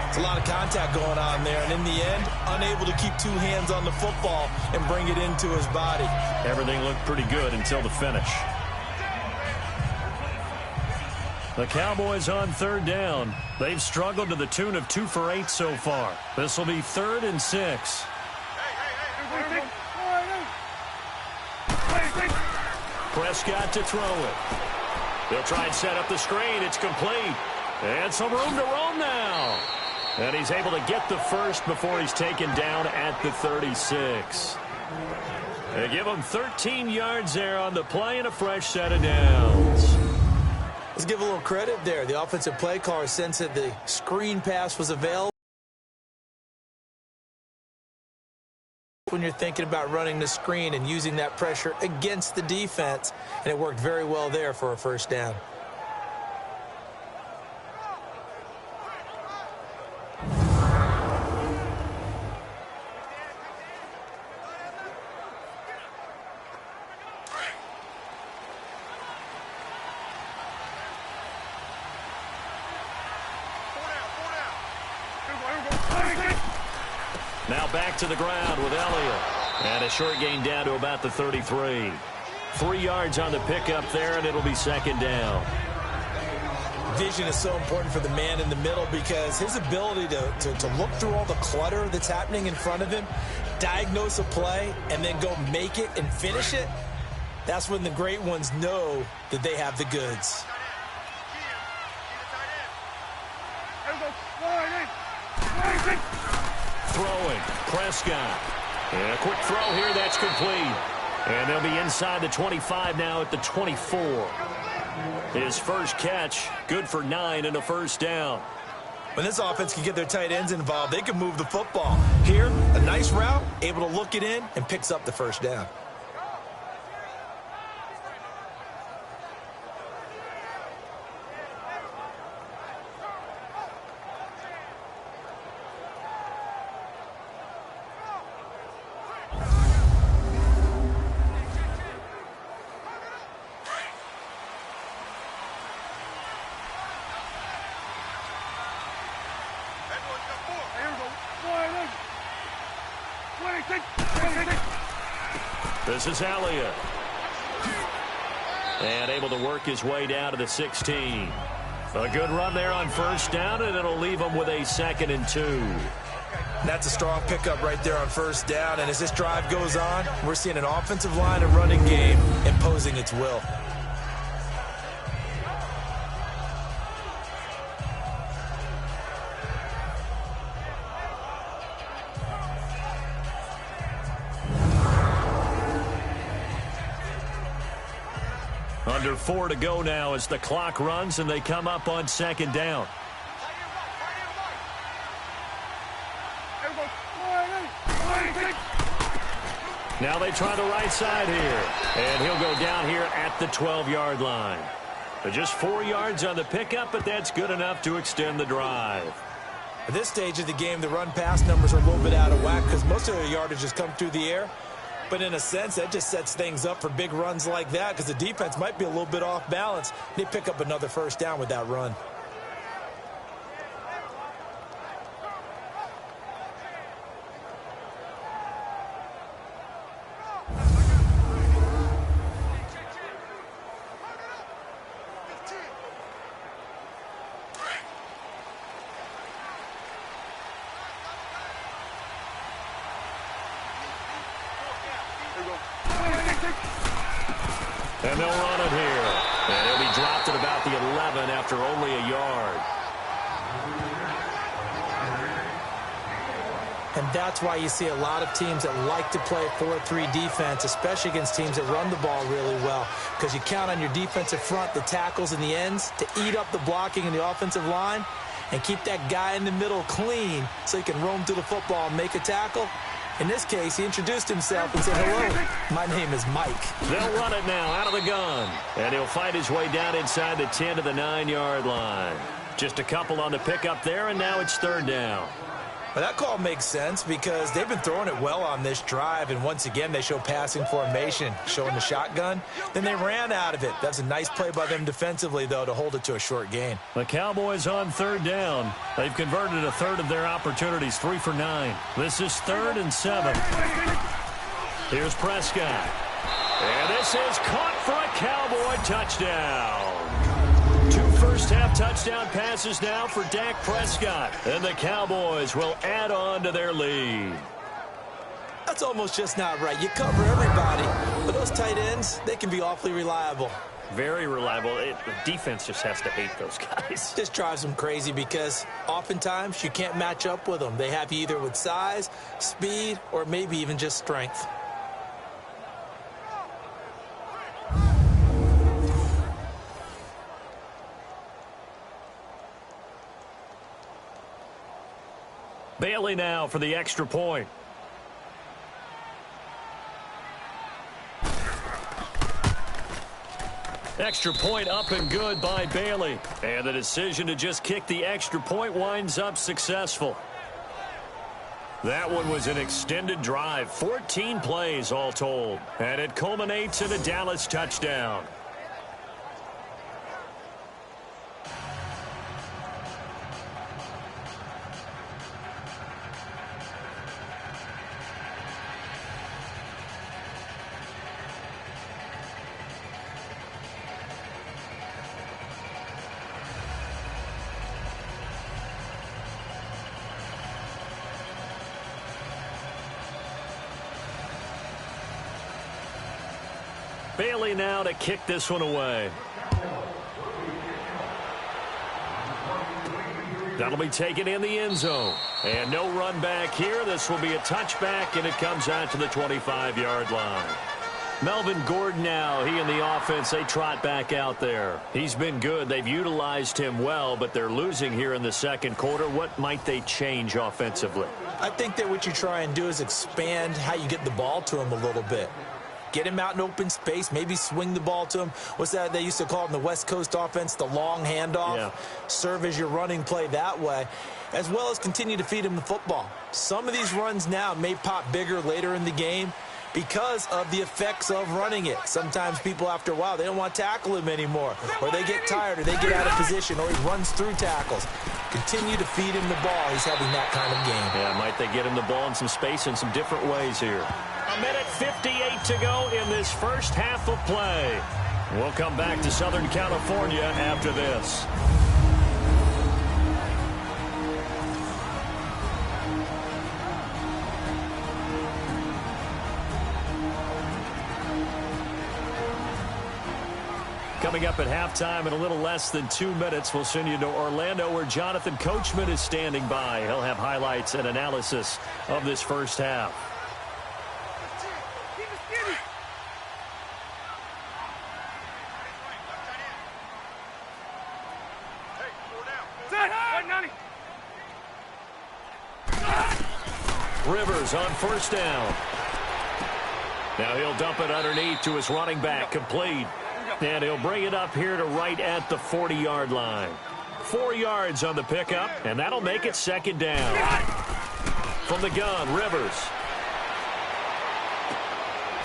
It's a lot of contact going on there, and in the end, unable to keep 2 hands on the football and bring it into his body. Everything looked pretty good until the finish. The Cowboys on 3rd down. They've struggled to the tune of 2 for 8 so far. This will be 3rd and 6. Prescott to throw it. They'll try and set up the screen. It's complete. And some room to roam now. And he's able to get the 1st before he's taken down at the 36. They give him 13 yards there on the play and a fresh set of downs. Let's give a little credit there. The offensive play caller sensed that the screen pass was available. When you're thinking about running the screen and using that pressure against the defense, and it worked very well there for a 1st down. Now back to the ground with Elliott. And a short gain down to about the 33. 3 yards on the pickup there, and it'll be second down. Vision is so important for the man in the middle because his ability to look through all the clutter that's happening in front of him, diagnose a play, and then go make it and finish it, that's when the great ones know that they have the goods. Throwing, Prescott. And a quick throw here, that's complete. And they'll be inside the 25 now at the 24. His first catch, good for 9 and a first down. When this offense can get their tight ends involved, they can move the football. Here, a nice route, able to look it in, and picks up the first down. This is Elliott. And able to work his way down to the 16. A good run there on first down, and it'll leave him with a 2nd and 2. That's a strong pickup right there on first down. And as this drive goes on, we're seeing an offensive line and running game imposing its will. Under 4 to go now as the clock runs and they come up on second down. Now they try the right side here. And he'll go down here at the 12-yard line. But just 4 yards on the pickup, but that's good enough to extend the drive. At this stage of the game, the run-pass numbers are a little bit out of whack because most of their yardage has come through the air. But in a sense, that just sets things up for big runs like that because the defense might be a little bit off balance. They pick up another first down with that run. And they'll run it here. And he'll be dropped at about the 11 after only a yard. And that's why you see a lot of teams that like to play 4-3 defense, especially against teams that run the ball really well. Because you count on your defensive front, the tackles and the ends, to eat up the blocking in the offensive line and keep that guy in the middle clean so he can roam through the football and make a tackle. In this case, he introduced himself and said, hello, my name is Mike. They'll run it now out of the gun. And he'll fight his way down inside the 10 to the 9-yard line. Just a couple on the pickup there, and now it's third down. Well, that call makes sense because they've been throwing it well on this drive, and once again, they show passing formation, showing the shotgun. Then they ran out of it. That's a nice play by them defensively, though, to hold it to a short gain. The Cowboys on third down. They've converted a third of their opportunities, 3 for 9. This is 3rd and 7. Here's Prescott. And this is caught for a Cowboy touchdown. 2 first-half touchdown passes now for Dak Prescott. And the Cowboys will add on to their lead. That's almost just not right. You cover everybody, but those tight ends, they can be awfully reliable. Very reliable. The defense just has to hate those guys. This drives them crazy because oftentimes you can't match up with them. They have you either with size, speed, or maybe even just strength. Bailey now for the extra point. Extra point up and good by Bailey. And the decision to just kick the extra point winds up successful. That one was an extended drive, 14 plays all told. And it culminates in a Dallas touchdown. Bailey now to kick this one away. That'll be taken in the end zone. And no run back here. This will be a touchback, and it comes out to the 25-yard line. Melvin Gordon now, he and the offense, they trot back out there. He's been good. They've utilized him well, but they're losing here in the second quarter. What might they change offensively? I think that what you try and do is expand how you get the ball to him a little bit. Get him out in open space, maybe swing the ball to him. What's that they used to call it in the West Coast offense, the long handoff? Yeah. Serve as your running play that way, as well as continue to feed him the football. Some of these runs now may pop bigger later in the game because of the effects of running it. Sometimes people, after a while, they don't want to tackle him anymore, or they get tired, or they get out of position, or he runs through tackles. Continue to feed him the ball. He's having that kind of game. Yeah, might they get him the ball in some space in some different ways here. A minute 58 to go in this first half of play. We'll come back to Southern California after this. Coming up at halftime in a little less than 2 minutes, we'll send you to Orlando where Jonathan Coachman is standing by. He'll have highlights and analysis of this first half. Rivers on first down. Now he'll dump it underneath to his running back, complete. And he'll bring it up here to right at the 40-yard line. 4 yards on the pickup, and that'll make it second down. From the gun, Rivers.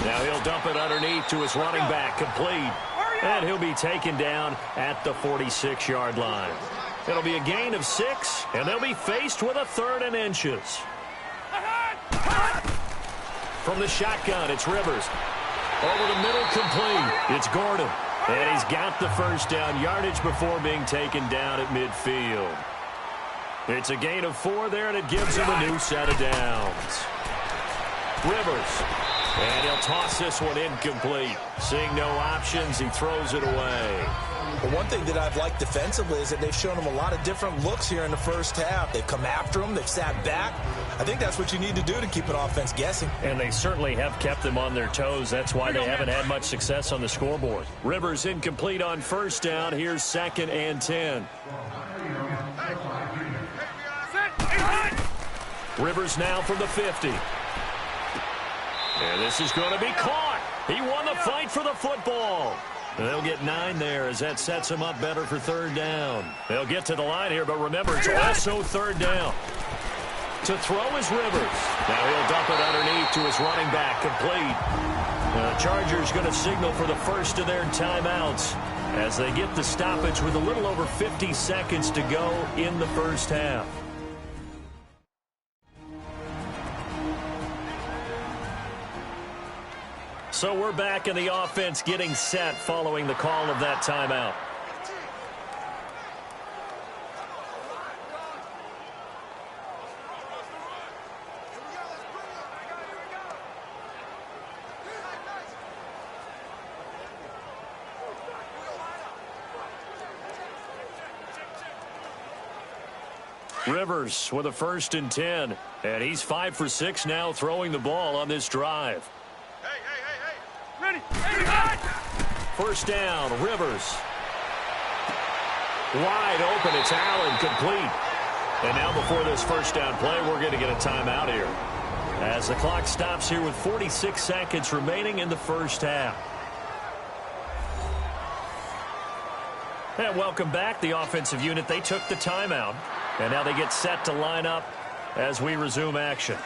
Now he'll dump it underneath to his running back, complete. And he'll be taken down at the 46-yard line. It'll be a gain of 6, and they'll be faced with a 3rd and inches. From the shotgun, it's Rivers. Over the middle, complete. It's Gordon. And he's got the first down yardage before being taken down at midfield. It's a gain of 4 there, and it gives him a new set of downs. Rivers. And he'll toss this one incomplete. Seeing no options, he throws it away. But one thing that I've liked defensively is that they've shown him a lot of different looks here in the first half. They've come after him. They've sat back. I think that's what you need to do to keep an offense guessing. And they certainly have kept them on their toes. That's why they haven't had much success on the scoreboard. Rivers incomplete on first down. Here's 2nd and 10. Rivers now from the 50. And this is going to be caught. He won the fight for the football. And they'll get 9 there as that sets him up better for 3rd down. They'll get to the line here, but remember, it's also 3rd down. To throw is Rivers. Now he'll dump it underneath to his running back, complete. The Chargers going to signal for the first of their timeouts as they get the stoppage with a little over 50 seconds to go in the first half. So we're back in the offense getting set following the call of that timeout. Rivers with a 1st and 10. And he's 5 for 6 now throwing the ball on this drive. Ready. First down, Rivers. Wide open, it's Allen, complete. And now before this first down play, we're going to get a timeout here. As the clock stops here with 46 seconds remaining in the first half. And welcome back, the offensive unit. They took the timeout. And now they get set to line up as we resume action.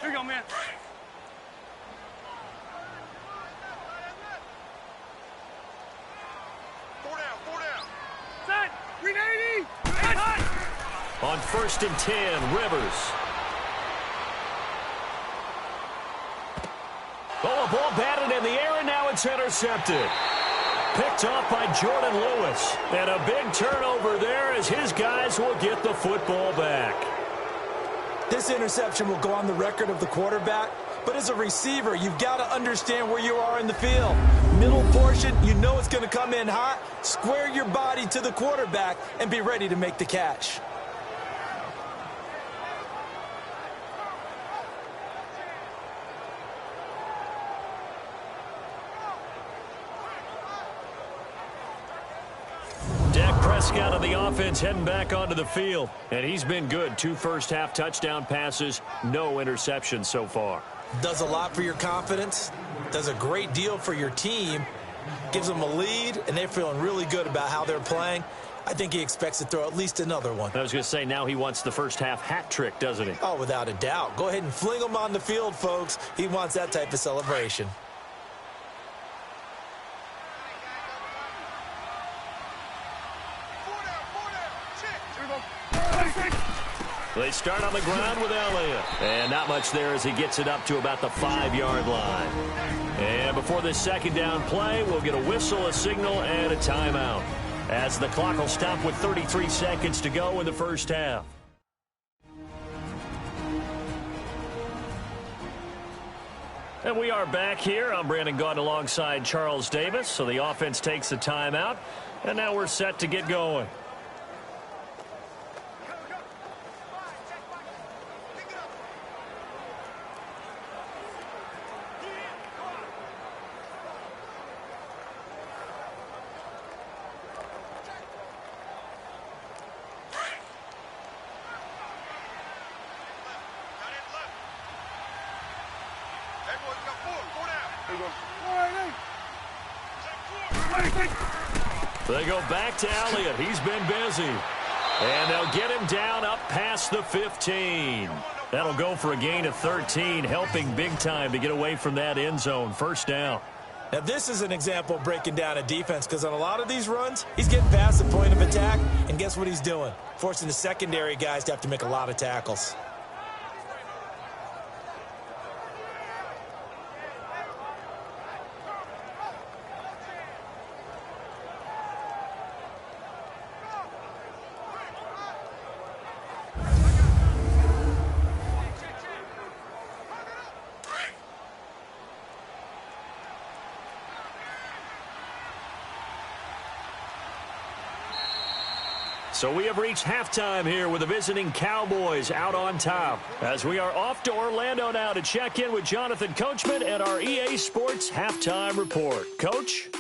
Here you go, man. Four down. 380. On 1st and 10, Rivers. Oh, a ball batted in the air, and now it's intercepted. Picked off by Jordan Lewis. And a big turnover there as his guys will get the football back. This interception will go on the record of the quarterback, but as a receiver, you've got to understand where you are in the field. Middle portion, you know it's going to come in hot. Square your body to the quarterback and be ready to make the catch. Prescott of the offense heading back onto the field. And he's been good. 2 first-half touchdown passes, no interceptions so far. Does a lot for your confidence. Does a great deal for your team. Gives them a lead, and they're feeling really good about how they're playing. I think he expects to throw at least another one. I was going to say, now he wants the first-half hat trick, doesn't he? Oh, without a doubt. Go ahead and fling him on the field, folks. He wants that type of celebration. They start on the ground with Elliott. And not much there as he gets it up to about the 5-yard line. And before this second down play, we'll get a whistle, a signal, and a timeout, as the clock will stop with 33 seconds to go in the first half. And we are back here. I'm Brandon Gaudin alongside Charles Davis. So the offense takes a timeout. And now we're set to get going. They go back to Elliott. He's been busy. And they'll get him down up past the 15. That'll go for a gain of 13, helping big time to get away from that end zone. First down. Now, this is an example of breaking down a defense, because on a lot of these runs, he's getting past the point of attack, and guess what he's doing? Forcing the secondary guys to have to make a lot of tackles. So we have reached halftime here with the visiting Cowboys out on top, as we are off to Orlando now to check in with Jonathan Coachman and our EA Sports Halftime Report. Coach?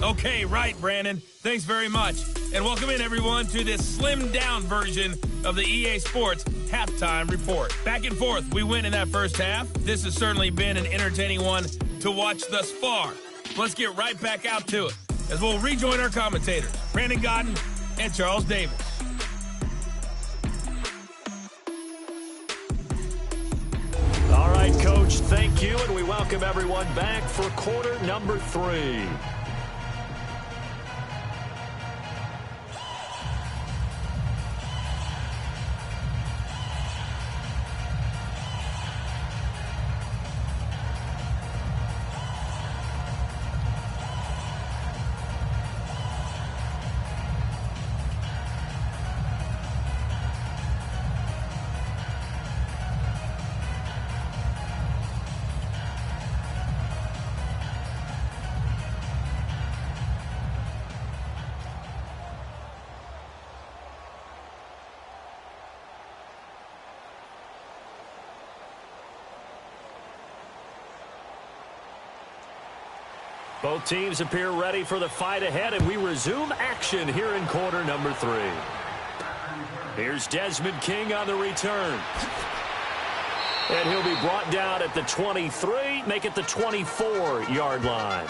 Okay, right, Brandon. Thanks very much. And welcome in, everyone, to this slimmed-down version of the EA Sports Halftime Report. Back and forth, we win in that first half. This has certainly been an entertaining one to watch thus far. Let's get right back out to it, as we'll rejoin our commentators, Brandon Gaudin and Charles Davis. All right, Coach, thank you, and we welcome everyone back for quarter number 3. Both teams appear ready for the fight ahead, and we resume action here in quarter number 3. Here's Desmond King on the return. And he'll be brought down at the 23, make it the 24-yard line.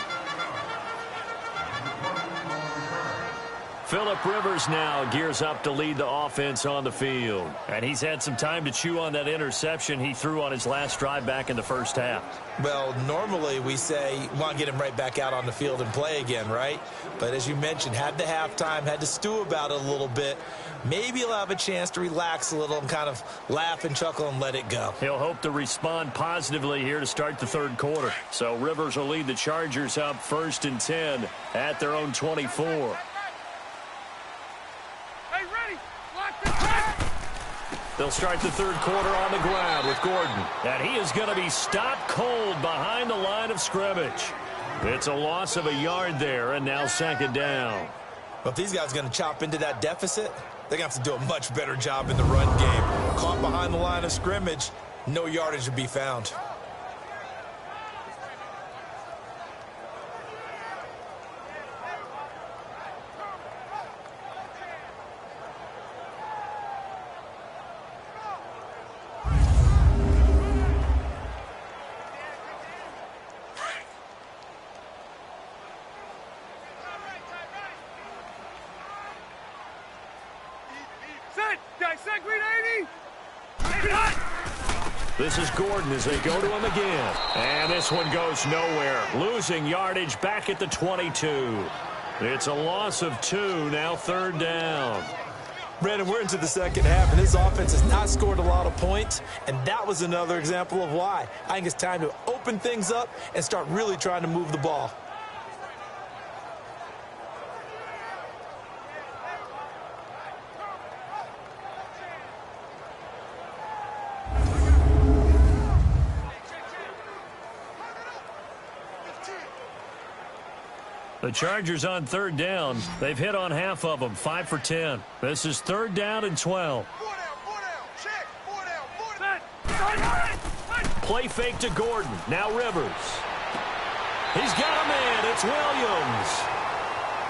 Phillip Rivers now gears up to lead the offense on the field. And he's had some time to chew on that interception he threw on his last drive back in the first half. Well, normally we say you want to get him right back out on the field and play again, right? But as you mentioned, had the halftime, had to stew about it a little bit. Maybe he'll have a chance to relax a little and kind of laugh and chuckle and let it go. He'll hope to respond positively here to start the third quarter. So Rivers will lead the Chargers up 1st and 10 at their own 24. They'll start the third quarter on the ground with Gordon. And he is going to be stopped cold behind the line of scrimmage. It's a loss of a yard there, and now 2nd down. Well, if these guys are going to chop into that deficit, they're going to have to do a much better job in the run game. Caught behind the line of scrimmage, no yardage to be found. This is Gordon as they go to him again. And this one goes nowhere. Losing yardage back at the 22. It's a loss of 2, now 3rd down. Brandon, we're into the second half, and this offense has not scored a lot of points, and that was another example of why. I think it's time to open things up and start really trying to move the ball. The Chargers on 3rd down. They've hit on half of them, 5 for 10. This is 3rd down and 12. Play fake to Gordon. Now Rivers. He's got a man. It's Williams.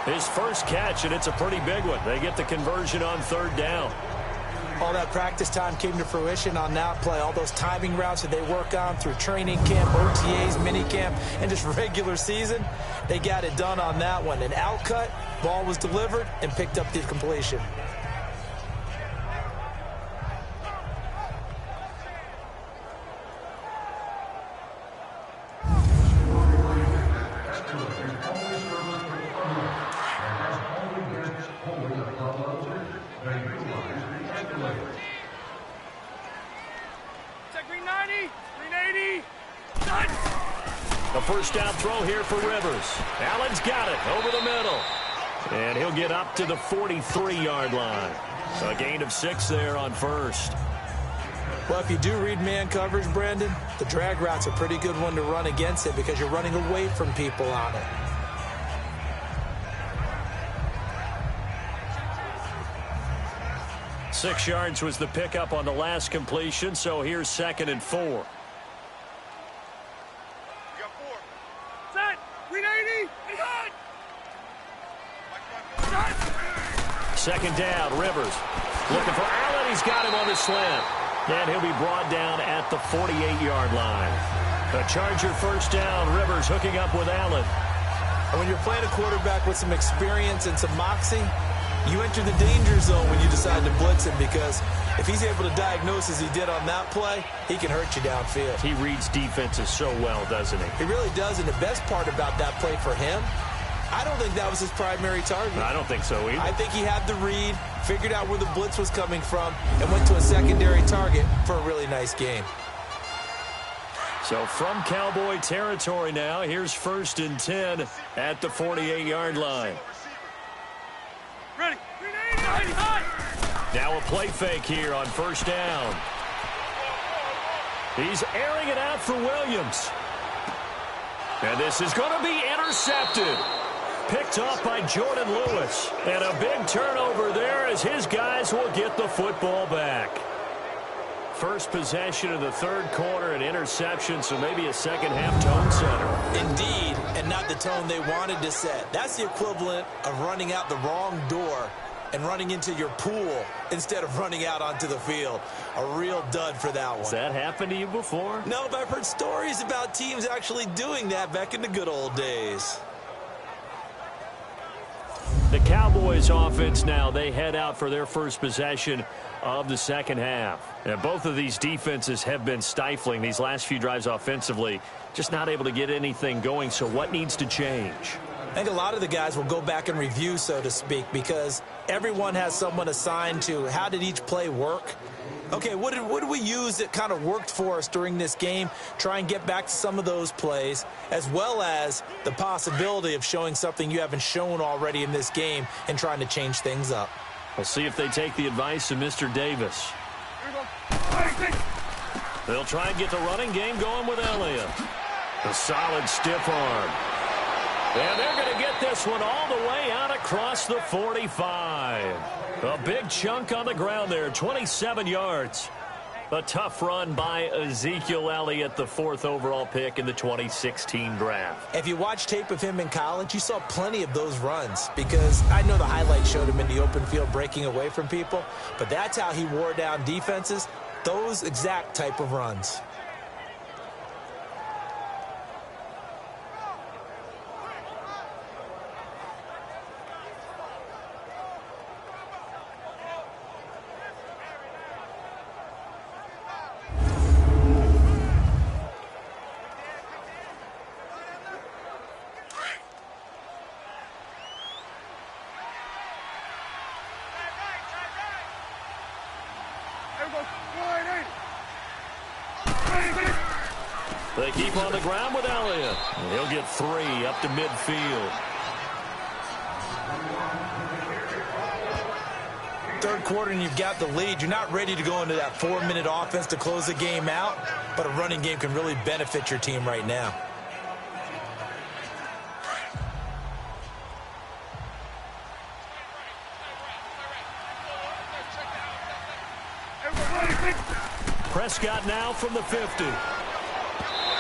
His first catch, and it's a pretty big one. They get the conversion on 3rd down. All that practice time came to fruition on that play. All those timing routes that they work on through training camp, OTAs, minicamp, and just regular season, they got it done on that one. An out cut, ball was delivered, and picked up the completion. The first down throw here for Rivers. Allen's got it over the middle. And he'll get up to the 43-yard line. So a gain of 6 there on 1st. Well, if you do read man coverage, Brandon, the drag route's a pretty good one to run against it because you're running away from people on it. Six yards was the pickup on the last completion, so here's 2nd and 4. Second down, Rivers. Looking for Allen. He's got him on the slant. And he'll be brought down at the 48-yard line. The Charger first down. Rivers hooking up with Allen. And when you're playing a quarterback with some experience and some moxie, you enter the danger zone when you decide to blitz him because if he's able to diagnose as he did on that play, he can hurt you downfield. He reads defenses so well, doesn't he? He really does, and the best part about that play for him, I don't think that was his primary target. I don't think so either. I think he had the read, figured out where the blitz was coming from, and went to a secondary target for a really nice game. So from Cowboy territory now, here's 1st and 10 at the 48-yard line. Ready. Now a play fake here on 1st down. He's airing it out for Williams. And this is going to be intercepted. Picked off by Jordan Lewis. And a big turnover there as his guys will get the football back. First possession of the third quarter, an interception, so maybe a second-half tone setter. Indeed, and not the tone they wanted to set. That's the equivalent of running out the wrong door and running into your pool instead of running out onto the field. A real dud for that one. Has that happened to you before? No, but I've heard stories about teams actually doing that back in the good old days. The Cowboys offense now, they head out for their first possession of the second half. And both of these defenses have been stifling these last few drives offensively, just not able to get anything going. So what needs to change? I think a lot of the guys will go back and review, so to speak, because everyone has someone assigned to how did each play work. Okay, what did we use that kind of worked for us during this game? Try and get back to some of those plays, as well as the possibility of showing something you haven't shown already in this game and trying to change things up. We'll see if they take the advice of Mr. Davis. They'll try and get the running game going with Elliott. A solid stiff arm. And they're going to get this one all the way out across the 45. A big chunk on the ground there, 27 yards. A tough run by Ezekiel Elliott, the 4th overall pick in the 2016 draft. If you watch tape of him in college, you saw plenty of those runs, because I know the highlights showed him in the open field breaking away from people, but that's how he wore down defenses, those exact type of runs. They keep on the ground with Elliott. He'll get 3 up to midfield. Third quarter and you've got the lead. You're not ready to go into that 4-minute offense to close the game out, but a running game can really benefit your team right now. Prescott now from the 50.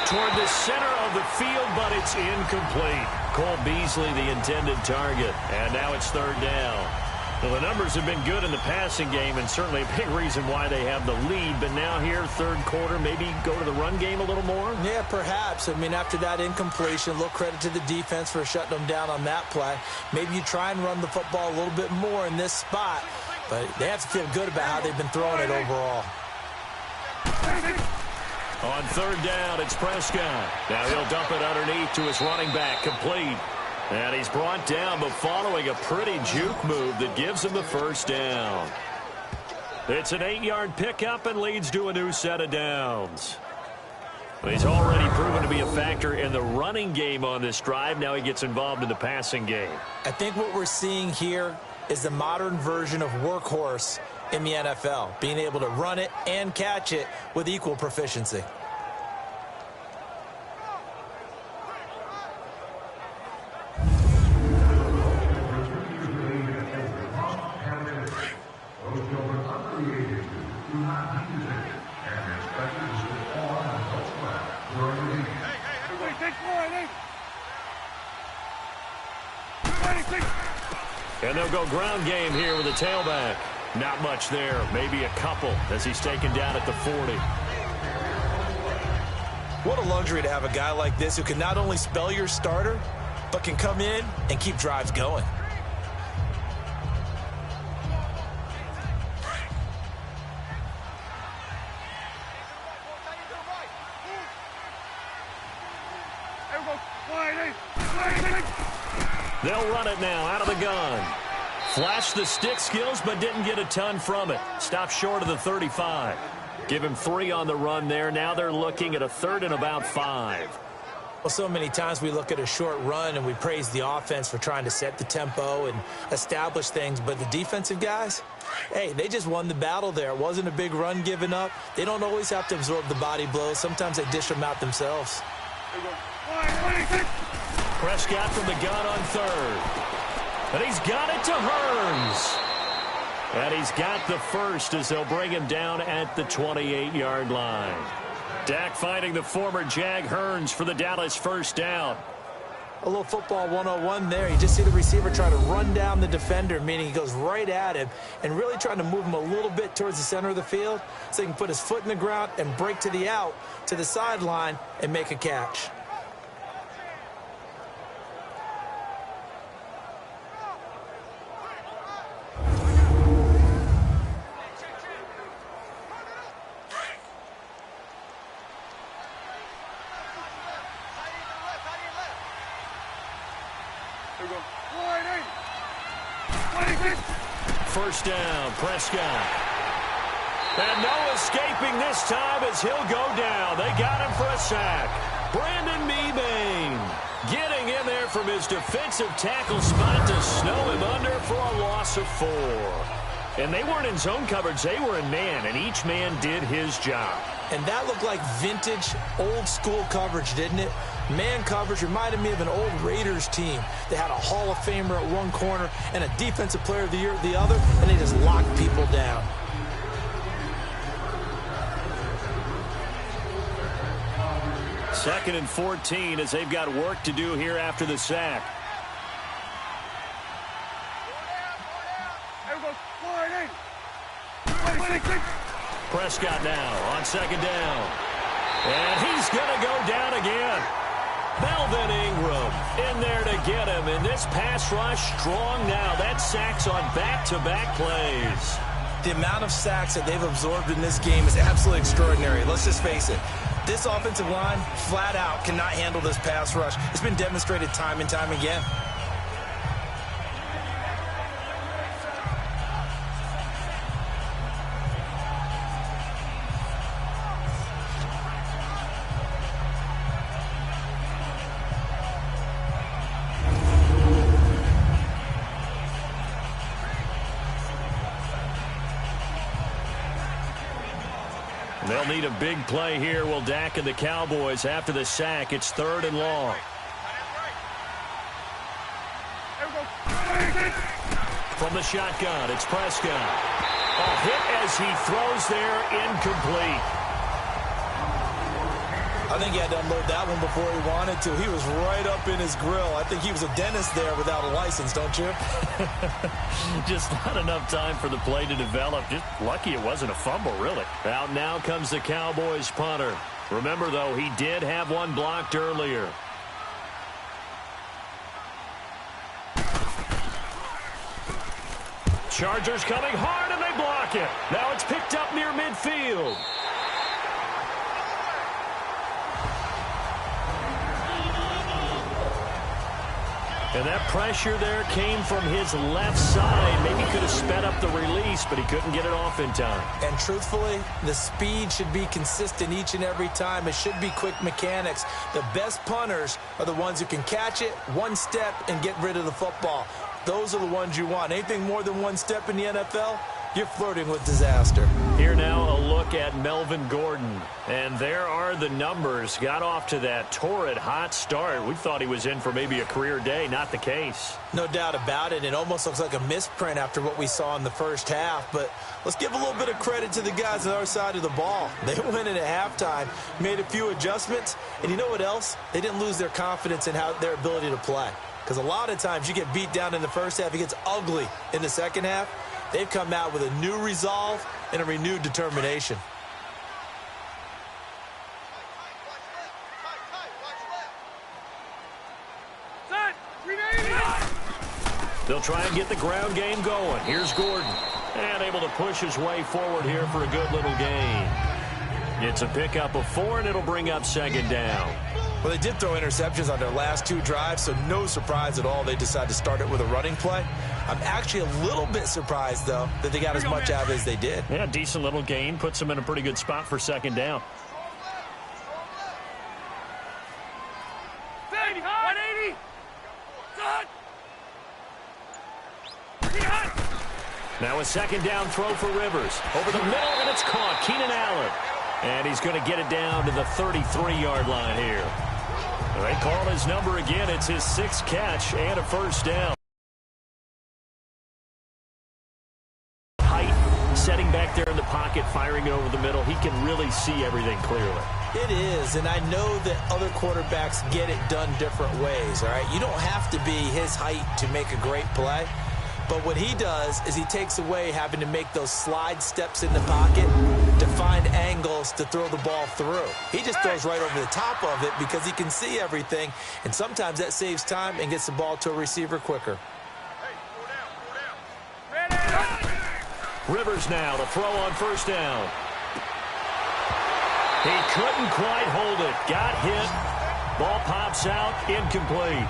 Toward the center of the field, but it's incomplete. Cole Beasley, the intended target. And now it's 3rd down. Well, the numbers have been good in the passing game, and certainly a big reason why they have the lead. But now here, 3rd quarter, maybe go to the run game a little more? Yeah, perhaps. I mean, after that incompletion, a little credit to the defense for shutting them down on that play. Maybe you try and run the football a little bit more in this spot. But they have to feel good about how they've been throwing it overall. On 3rd down, it's Prescott. Now he'll dump it underneath to his running back, complete. And he's brought down, but following a pretty juke move that gives him the 1st down. It's an 8-yard pickup and leads to a new set of downs. He's already proven to be a factor in the running game on this drive. Now he gets involved in the passing game. I think what we're seeing here is the modern version of workhorse in the NFL, being able to run it and catch it with equal proficiency. And they'll go ground game here with a tailback. Not much there, maybe a couple as he's taken down at the 40. What a luxury to have a guy like this who can not only spell your starter, but can come in and keep drives going. They'll run it now out of the gun. Flashed the stick skills, but didn't get a ton from it. Stopped short of the 35. Give him 3 on the run there. Now they're looking at a 3rd and about 5. Well, so many times we look at a short run and we praise the offense for trying to set the tempo and establish things. But the defensive guys, hey, they just won the battle there. It wasn't a big run given up. They don't always have to absorb the body blows. Sometimes they dish them out themselves. Prescott from the gun on 3rd. And he's got it to Hearns. And he's got the 1st as they'll bring him down at the 28-yard line. Dak finding the former Jag Hearns for the Dallas 1st down. A little football 101 there. You just see the receiver try to run down the defender, meaning he goes right at him and really trying to move him a little bit towards the center of the field so he can put his foot in the ground and break to the out, to the sideline, and make a catch. First down, Prescott. And no escaping this time as he'll go down. They got him for a sack. Brandon Mebane getting in there from his defensive tackle spot to snow him under for a loss of 4. And they weren't in zone coverage. They were in man, and each man did his job. And that looked like vintage, old-school coverage, didn't it? Man coverage reminded me of an old Raiders team. They had a Hall of Famer at one corner and a Defensive Player of the Year at the other, and they just locked people down. Second and 14 as they've got work to do here after the sack. Prescott now on second down. And he's going to go down again. Melvin Ingram in there to get him. And this pass rush strong now. That sacks on back-to-back plays. The amount of sacks that they've absorbed in this game is absolutely extraordinary. Let's just face it. This offensive line, flat out, cannot handle this pass rush. It's been demonstrated time and time again. They'll need a big play here, will Dak and the Cowboys after the sack. It's 3rd and long. From the shotgun, it's Prescott. A hit as he throws there, incomplete. I think he had to unload that one before he wanted to. He was right up in his grill. I think he was a dentist there without a license, don't you? Just not enough time for the play to develop. Just lucky it wasn't a fumble, really. Out now comes the Cowboys punter. Remember, though, he did have one blocked earlier. Chargers coming hard, and they block it. Now it's picked up near midfield. And that pressure there came from his left side. Maybe could have sped up the release, but he couldn't get it off in time. And truthfully, the speed should be consistent each and every time. It should be quick mechanics. The best punters are the ones who can catch it one step and get rid of the football. Those are the ones you want. Anything more than one step in the NFL, you're flirting with disaster. Here now a look at Melvin Gordon. And there are the numbers. Got off to that torrid hot start. We thought he was in for maybe a career day. Not the case. No doubt about it. It almost looks like a misprint after what we saw in the first half. But let's give a little bit of credit to the guys on our side of the ball. They went in at halftime, made a few adjustments. And you know what else? They didn't lose their confidence in their ability to play. Because a lot of times you get beat down in the first half. It gets ugly in the second half. They've come out with a new resolve and a renewed determination. They'll try and get the ground game going. Here's Gordon. And able to push his way forward here for a good little gain. It's a pickup of 4, and it'll bring up second down. Well, they did throw interceptions on their last 2 drives, so no surprise at all they decided to start it with a running play. I'm actually a little bit surprised, though, that they got as much out of it as they did. Yeah, decent little gain. Puts them in a pretty good spot for second down. 180. Now a second down throw for Rivers. Over the middle, and it's caught. Keenan Allen. And he's going to get it down to the 33-yard line here. They call his number again. It's his 6th catch and a first down. Height, setting back there in the pocket, firing it over the middle. He can really see everything clearly. It is, and I know that other quarterbacks get it done different ways, all right? You don't have to be his height to make a great play. But what he does is he takes away having to make those slide steps in the pocket to find angles to throw the ball through. He just throws right over the top of it because he can see everything, and sometimes that saves time and gets the ball to a receiver quicker. Rivers now to throw on first down. He couldn't quite hold it. Got hit. Ball pops out. Incomplete.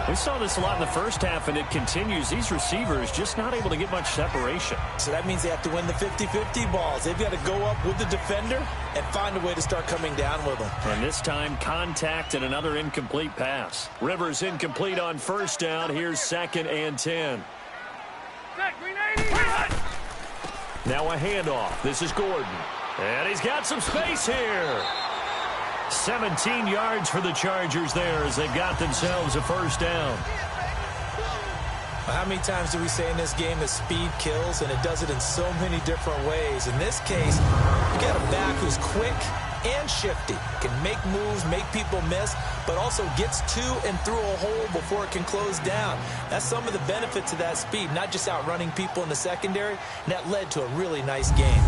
We saw this a lot in the first half, and it continues. These receivers just not able to get much separation. So that means they have to win the 50-50 balls. They've got to go up with the defender and find a way to start coming down with them. And this time, contact and another incomplete pass. Rivers incomplete on first down. Here's 2nd and 10. Now a handoff. This is Gordon. And he's got some space here. 17 yards for the Chargers there as they've got themselves a first down. Well, how many times do we say in this game that speed kills, and it does it in so many different ways? In this case, you got a back who's quick and shifty, can make moves, make people miss, but also gets to and through a hole before it can close down. That's some of the benefits of that speed, not just outrunning people in the secondary, and that led to a really nice game.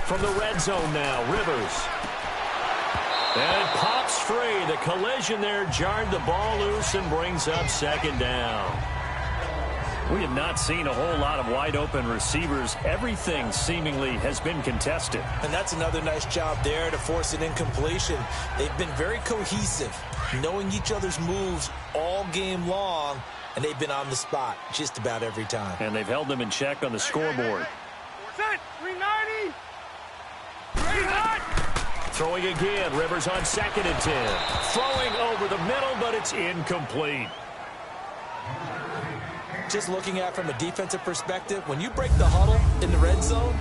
From the red zone now, Rivers. And it pops free. The collision there jarred the ball loose and brings up 2nd down. We have not seen a whole lot of wide open receivers. Everything seemingly has been contested. And that's another nice job there to force an incompletion. They've been very cohesive, knowing each other's moves all game long, and they've been on the spot just about every time. And they've held them in check on the scoreboard. Set, 390. Throwing again, Rivers on 2nd and 10. Throwing over the middle, but it's incomplete. Just looking at it from a defensive perspective, when you break the huddle in the red zone,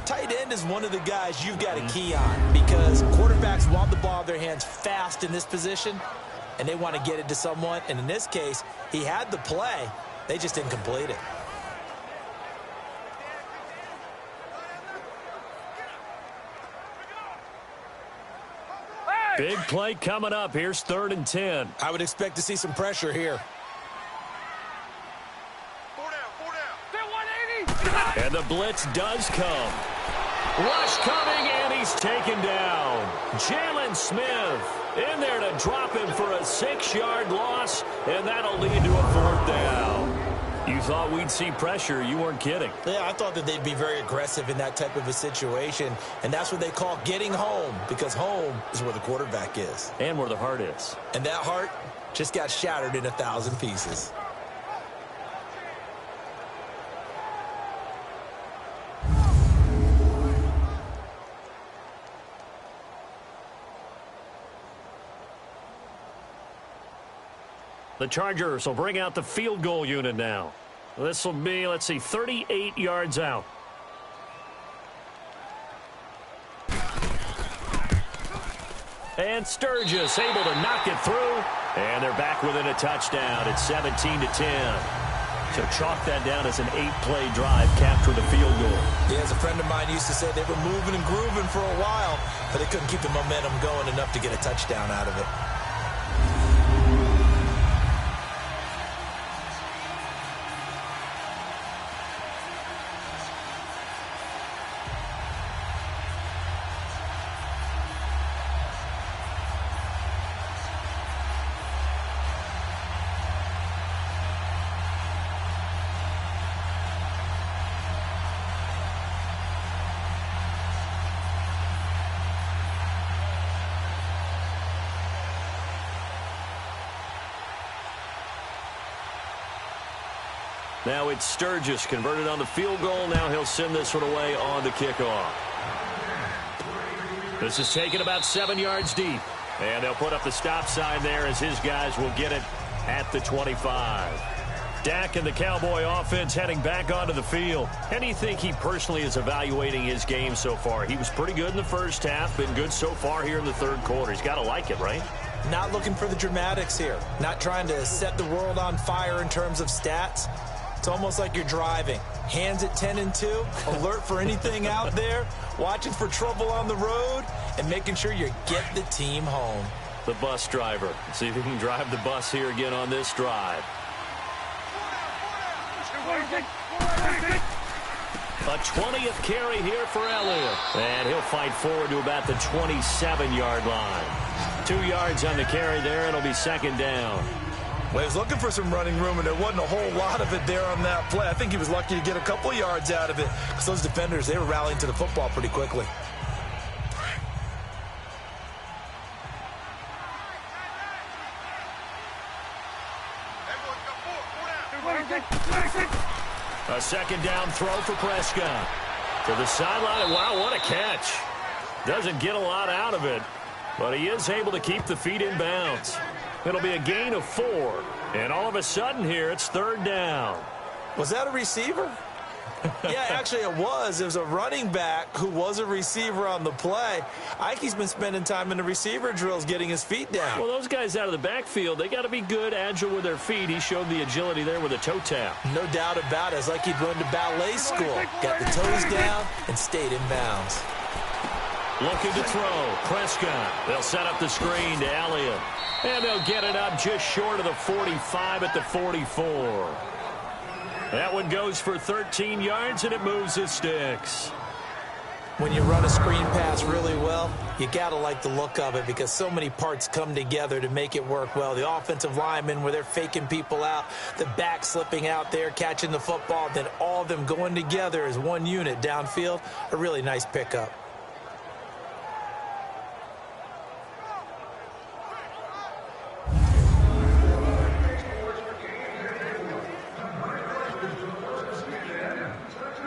tight end is one of the guys you've got to key on because quarterbacks want the ball in their hands fast in this position, and they want to get it to someone. And in this case, he had the play. They just didn't complete it. Big play coming up. Here's 3rd and 10. I would expect to see some pressure here. 4 down. 180. And the blitz does come. Rush coming, and he's taken down. Jalen Smith in there to drop him for a 6-yard loss, and that'll lead to a 4th down. You thought we'd see pressure. You weren't kidding. Yeah, I thought that they'd be very aggressive in that type of a situation, and that's what they call getting home, because home is where the quarterback is. And where the heart is. And that heart just got shattered in 1,000 pieces. The Chargers will bring out the field goal unit now. This will be, let's see, 38 yards out. And Sturgis able to knock it through. And they're back within a touchdown. It's 17-10. So chalk that down as an 8-play drive capped with a field goal. Yeah, as a friend of mine used to say, they were moving and grooving for a while, but they couldn't keep the momentum going enough to get a touchdown out of it. Now it's Sturgis converted on the field goal. Now he'll send this one away on the kickoff. This is taken about 7 yards deep. And they'll put up the stop sign there as his guys will get it at the 25. Dak and the Cowboy offense heading back onto the field. How do you think he personally is evaluating his game so far? He was pretty good in the first half, been good so far here in the third quarter. He's got to like it, right? Not looking for the dramatics here. Not trying to set the world on fire in terms of stats. It's almost like you're driving. Hands at 10 and 2, alert for anything out there, watching for trouble on the road, and making sure you get the team home. The bus driver. See if he can drive the bus here again on this drive. A 20th carry here for Elliott. And he'll fight forward to about the 27-yard line. 2 yards on the carry there. It'll be second down. Well, he was looking for some running room, and there wasn't a whole lot of it there on that play. I think he was lucky to get a couple yards out of it because those defenders, they were rallying to the football pretty quickly. A second down throw for Prescott. To the sideline, and wow, what a catch. Doesn't get a lot out of it, but he is able to keep the feet in bounds. It'll be a gain of 4, and all of a sudden here, it's third down. Was that a receiver? Yeah, actually it was. It was a running back who was a receiver on the play. Ike's been spending time in the receiver drills getting his feet down. Well, those guys out of the backfield, they got to be good, agile with their feet. He showed the agility there with a toe tap. No doubt about it. It's like he'd run to ballet school. Got the toes down and stayed in bounds. Looking to throw. Prescott. They'll set up the screen to Elliott. And they'll get it up just short of the 45 at the 44. That one goes for 13 yards, and it moves the sticks. When you run a screen pass really well, you got to like the look of it because so many parts come together to make it work well. The offensive linemen, where they're faking people out, the back slipping out there, catching the football, then all of them going together as one unit downfield. A really nice pickup.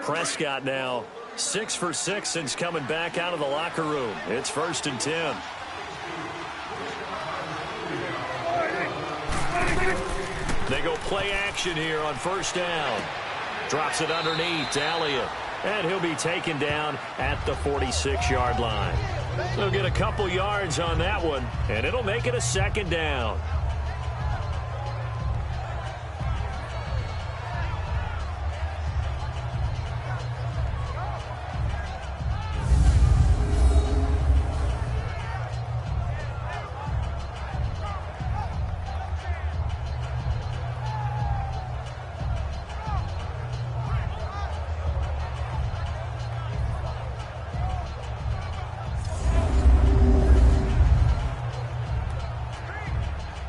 Prescott now 6 for 6 since coming back out of the locker room. It's 1st and 10. They go play action here on 1st down. Drops it underneath to Elliott. And he'll be taken down at the 46-yard line. They'll get a couple yards on that one, and it'll make it a 2nd down.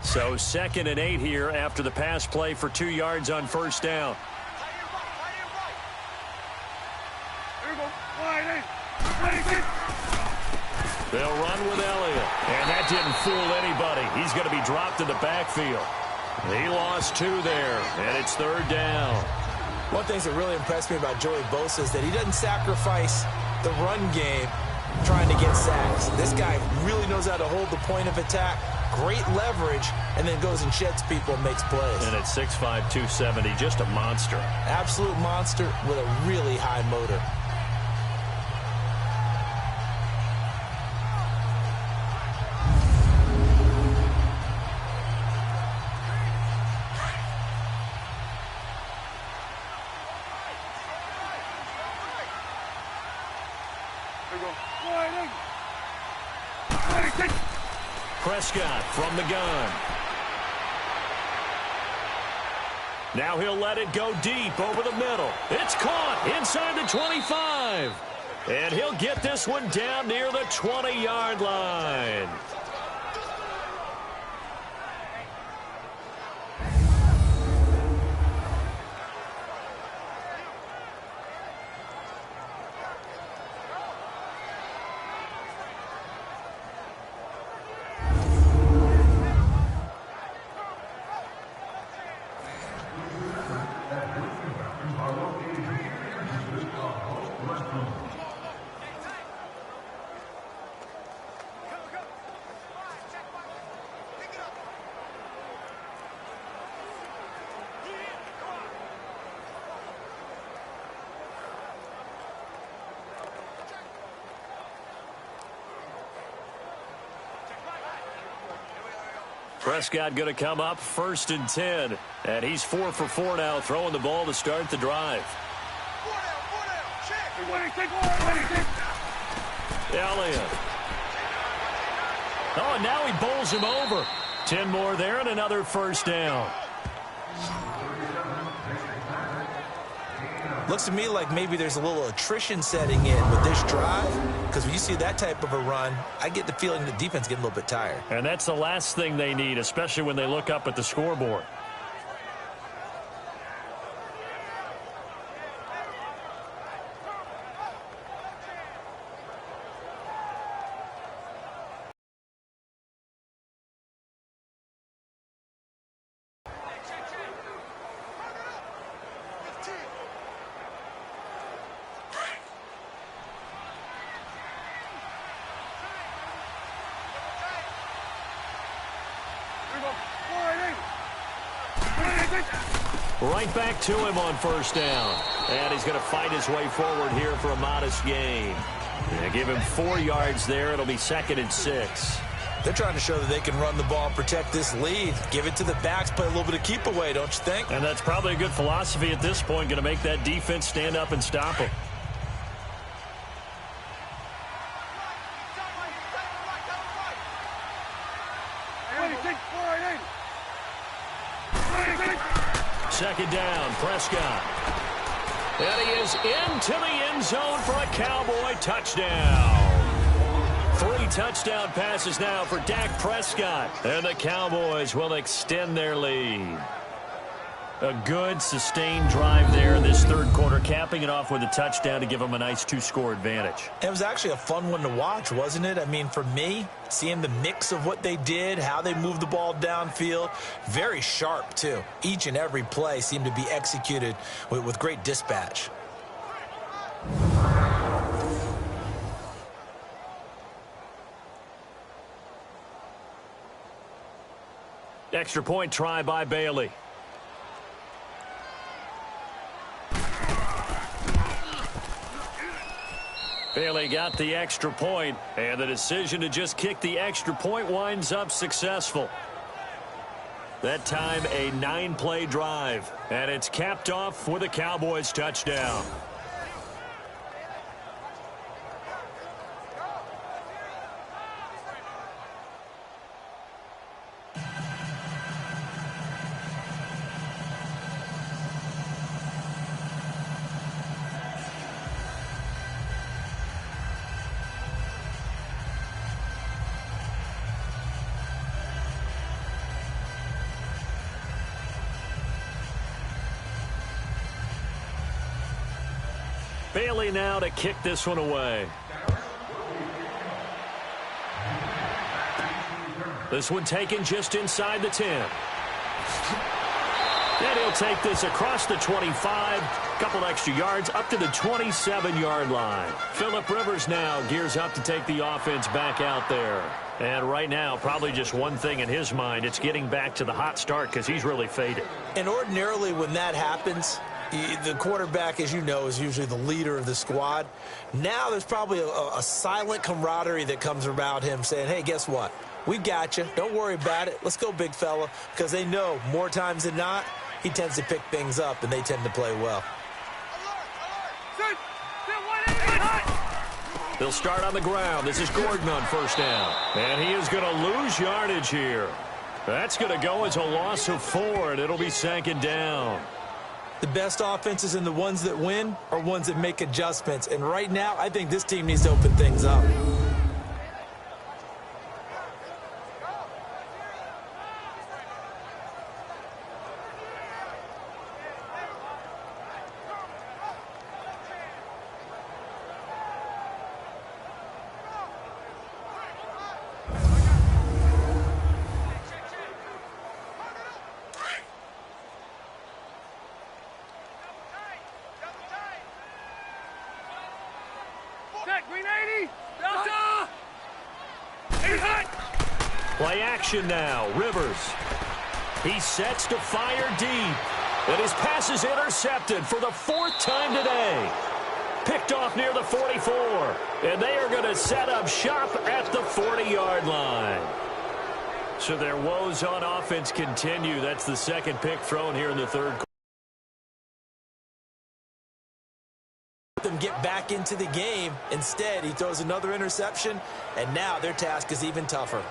So 2nd and 8 here after the pass play for 2 yards on 1st down. They'll run with Elliott. And that didn't fool anybody. He's going to be dropped in the backfield. He lost 2 there, and it's 3rd down. One thing that really impressed me about Joey Bosa is that he doesn't sacrifice the run game trying to get sacks. This guy really knows how to hold the point of attack. Great leverage, and then goes and sheds people and makes plays. And at 6'5", 270, just a monster. Absolute monster with a really high motor. Prescott from the gun. Now he'll let it go deep over the middle. It's caught inside the 25. And he'll get this one down near the 20-yard line. Prescott going to come up 1st and 10. And he's 4 for 4 now, throwing the ball to start the drive. Elliott. Oh, and now he bowls him over. 10 more there and another 1st down. Looks to me like maybe there's a little attrition setting in with this drive, because when you see that type of a run, I get the feeling the defense getting a little bit tired. And that's the last thing they need, especially when they look up at the scoreboard. Right back to him on first down. And he's going to fight his way forward here for a modest gain. Give him 4 yards there. It'll be 2nd and 6. They're trying to show that they can run the ball and protect this lead. Give it to the backs, play a little bit of keep away, don't you think? And that's probably a good philosophy at this point. Going to make that defense stand up and stop him. Second down, Prescott. And he is into the end zone for a Cowboy touchdown. 3 touchdown passes now for Dak Prescott. And the Cowboys will extend their lead. A good, sustained drive there in this third quarter, capping it off with a touchdown to give them a nice 2-score advantage. It was actually a fun one to watch, wasn't it? I mean, for me, seeing the mix of what they did, how they moved the ball downfield, very sharp, too. Each and every play seemed to be executed with great dispatch. Extra point try by Bailey. Bailey got the extra point, and the decision to just kick the extra point winds up successful. That time, a 9-play drive, and it's capped off with a Cowboys touchdown. Bailey now to kick this one away. This one taken just inside the 10. And he'll take this across the 25. Couple extra yards up to the 27-yard line. Phillip Rivers now gears up to take the offense back out there. And right now, probably just one thing in his mind. It's getting back to the hot start because he's really faded. And ordinarily when that happens, the quarterback, as you know, is usually the leader of the squad. Now there's probably a silent camaraderie that comes about him saying, hey, guess what? We got you. Don't worry about it. Let's go, big fella. Because they know more times than not, he tends to pick things up, and they tend to play well. They'll start on the ground. This is Gordon on first down. And he is going to lose yardage here. That's going to go as a loss of 4, and it'll be 2nd down. The best offenses and the ones that win are ones that make adjustments. And right now, I think this team needs to open things up. Play action now. Rivers. He sets to fire deep. And his pass is intercepted for the 4th time today. Picked off near the 44. And they are going to set up shop at the 40-yard line. So their woes on offense continue. That's the 2nd pick thrown here in the 3rd quarter. Them get back into the game. Instead, he throws another interception, and now their task is even tougher.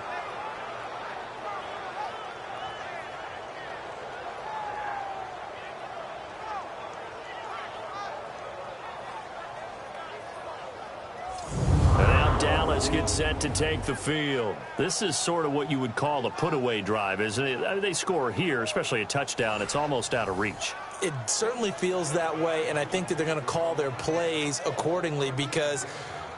Cowboys get set to take the field. This is sort of what you would call a put-away drive, isn't it? I mean, they score here, especially a touchdown. It's almost out of reach. It certainly feels that way, and I think that they're going to call their plays accordingly, because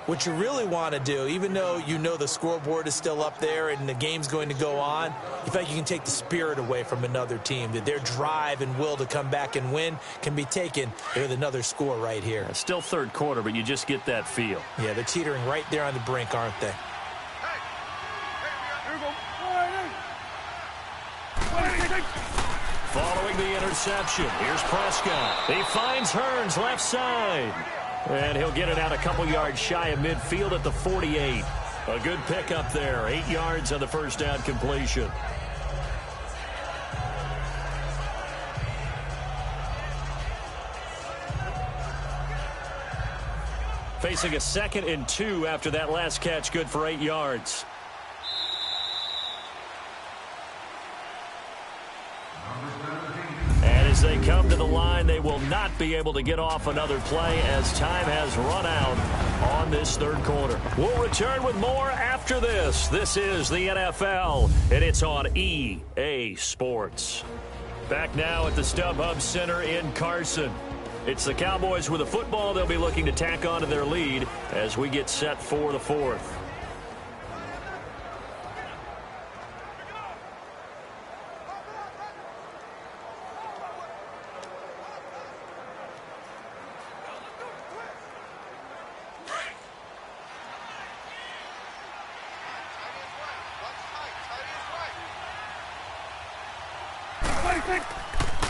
what you really want to do, even though you know the scoreboard is still up there and the game's going to go on, you feel like you can take the spirit away from another team, that their drive and will to come back and win can be taken with another score right here. It's still third quarter, but you just get that feel. Yeah, they're teetering right there on the brink, aren't they? Following the interception, here's Prescott. He finds Hearns left side. And he'll get it out a couple yards shy of midfield at the 48. A good pickup there. 8 yards on the first down completion. Facing a 2nd and 2 after that last catch, good for 8 yards. And as they come to the line, they will not be able to get off another play as time has run out on this third quarter. We'll return with more after this. This is the NFL, and it's on EA Sports. Back now at the StubHub Center in Carson. It's the Cowboys with a football. They'll be looking to tack on to their lead as we get set for the fourth.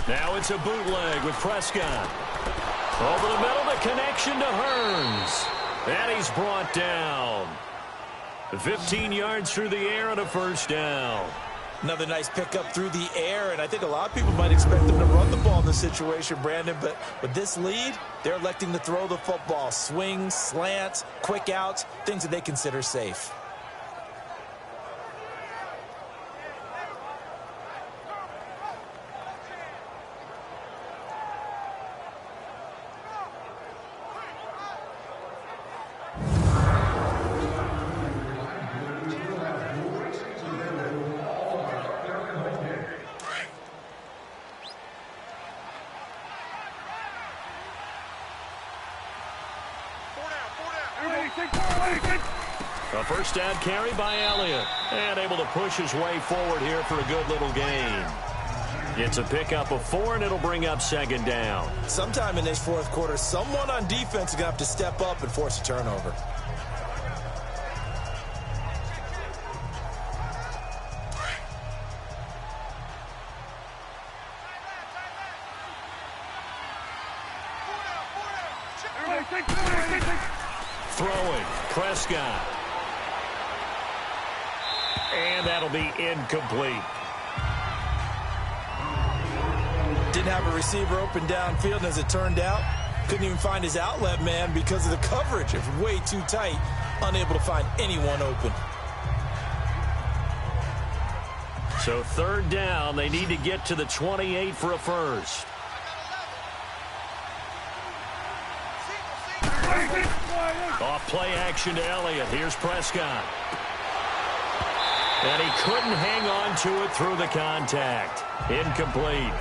Now it's a bootleg with Prescott. Over the middle, the connection to Hearns. And he's brought down. 15 yards through the air and a first down. Another nice pickup through the air, and I think a lot of people might expect them to run the ball in this situation, Brandon, but with this lead, they're electing to throw the football. Swings, slants, quick outs, things that they consider safe. A first down carry by Elliott. And able to push his way forward here for a good little gain. It's a pickup of 4, and it'll bring up 2nd down. Sometime in this fourth quarter, someone on defense is going to have to step up and force a turnover. Throwing, Prescott. And that'll be incomplete. Didn't have a receiver open downfield, and as it turned out, couldn't even find his outlet man because of the coverage. It's way too tight, unable to find anyone open. So 3rd down, they need to get to the 28 for a first. Off play action to Elliott. Here's Prescott. And he couldn't hang on to it through the contact. Incomplete.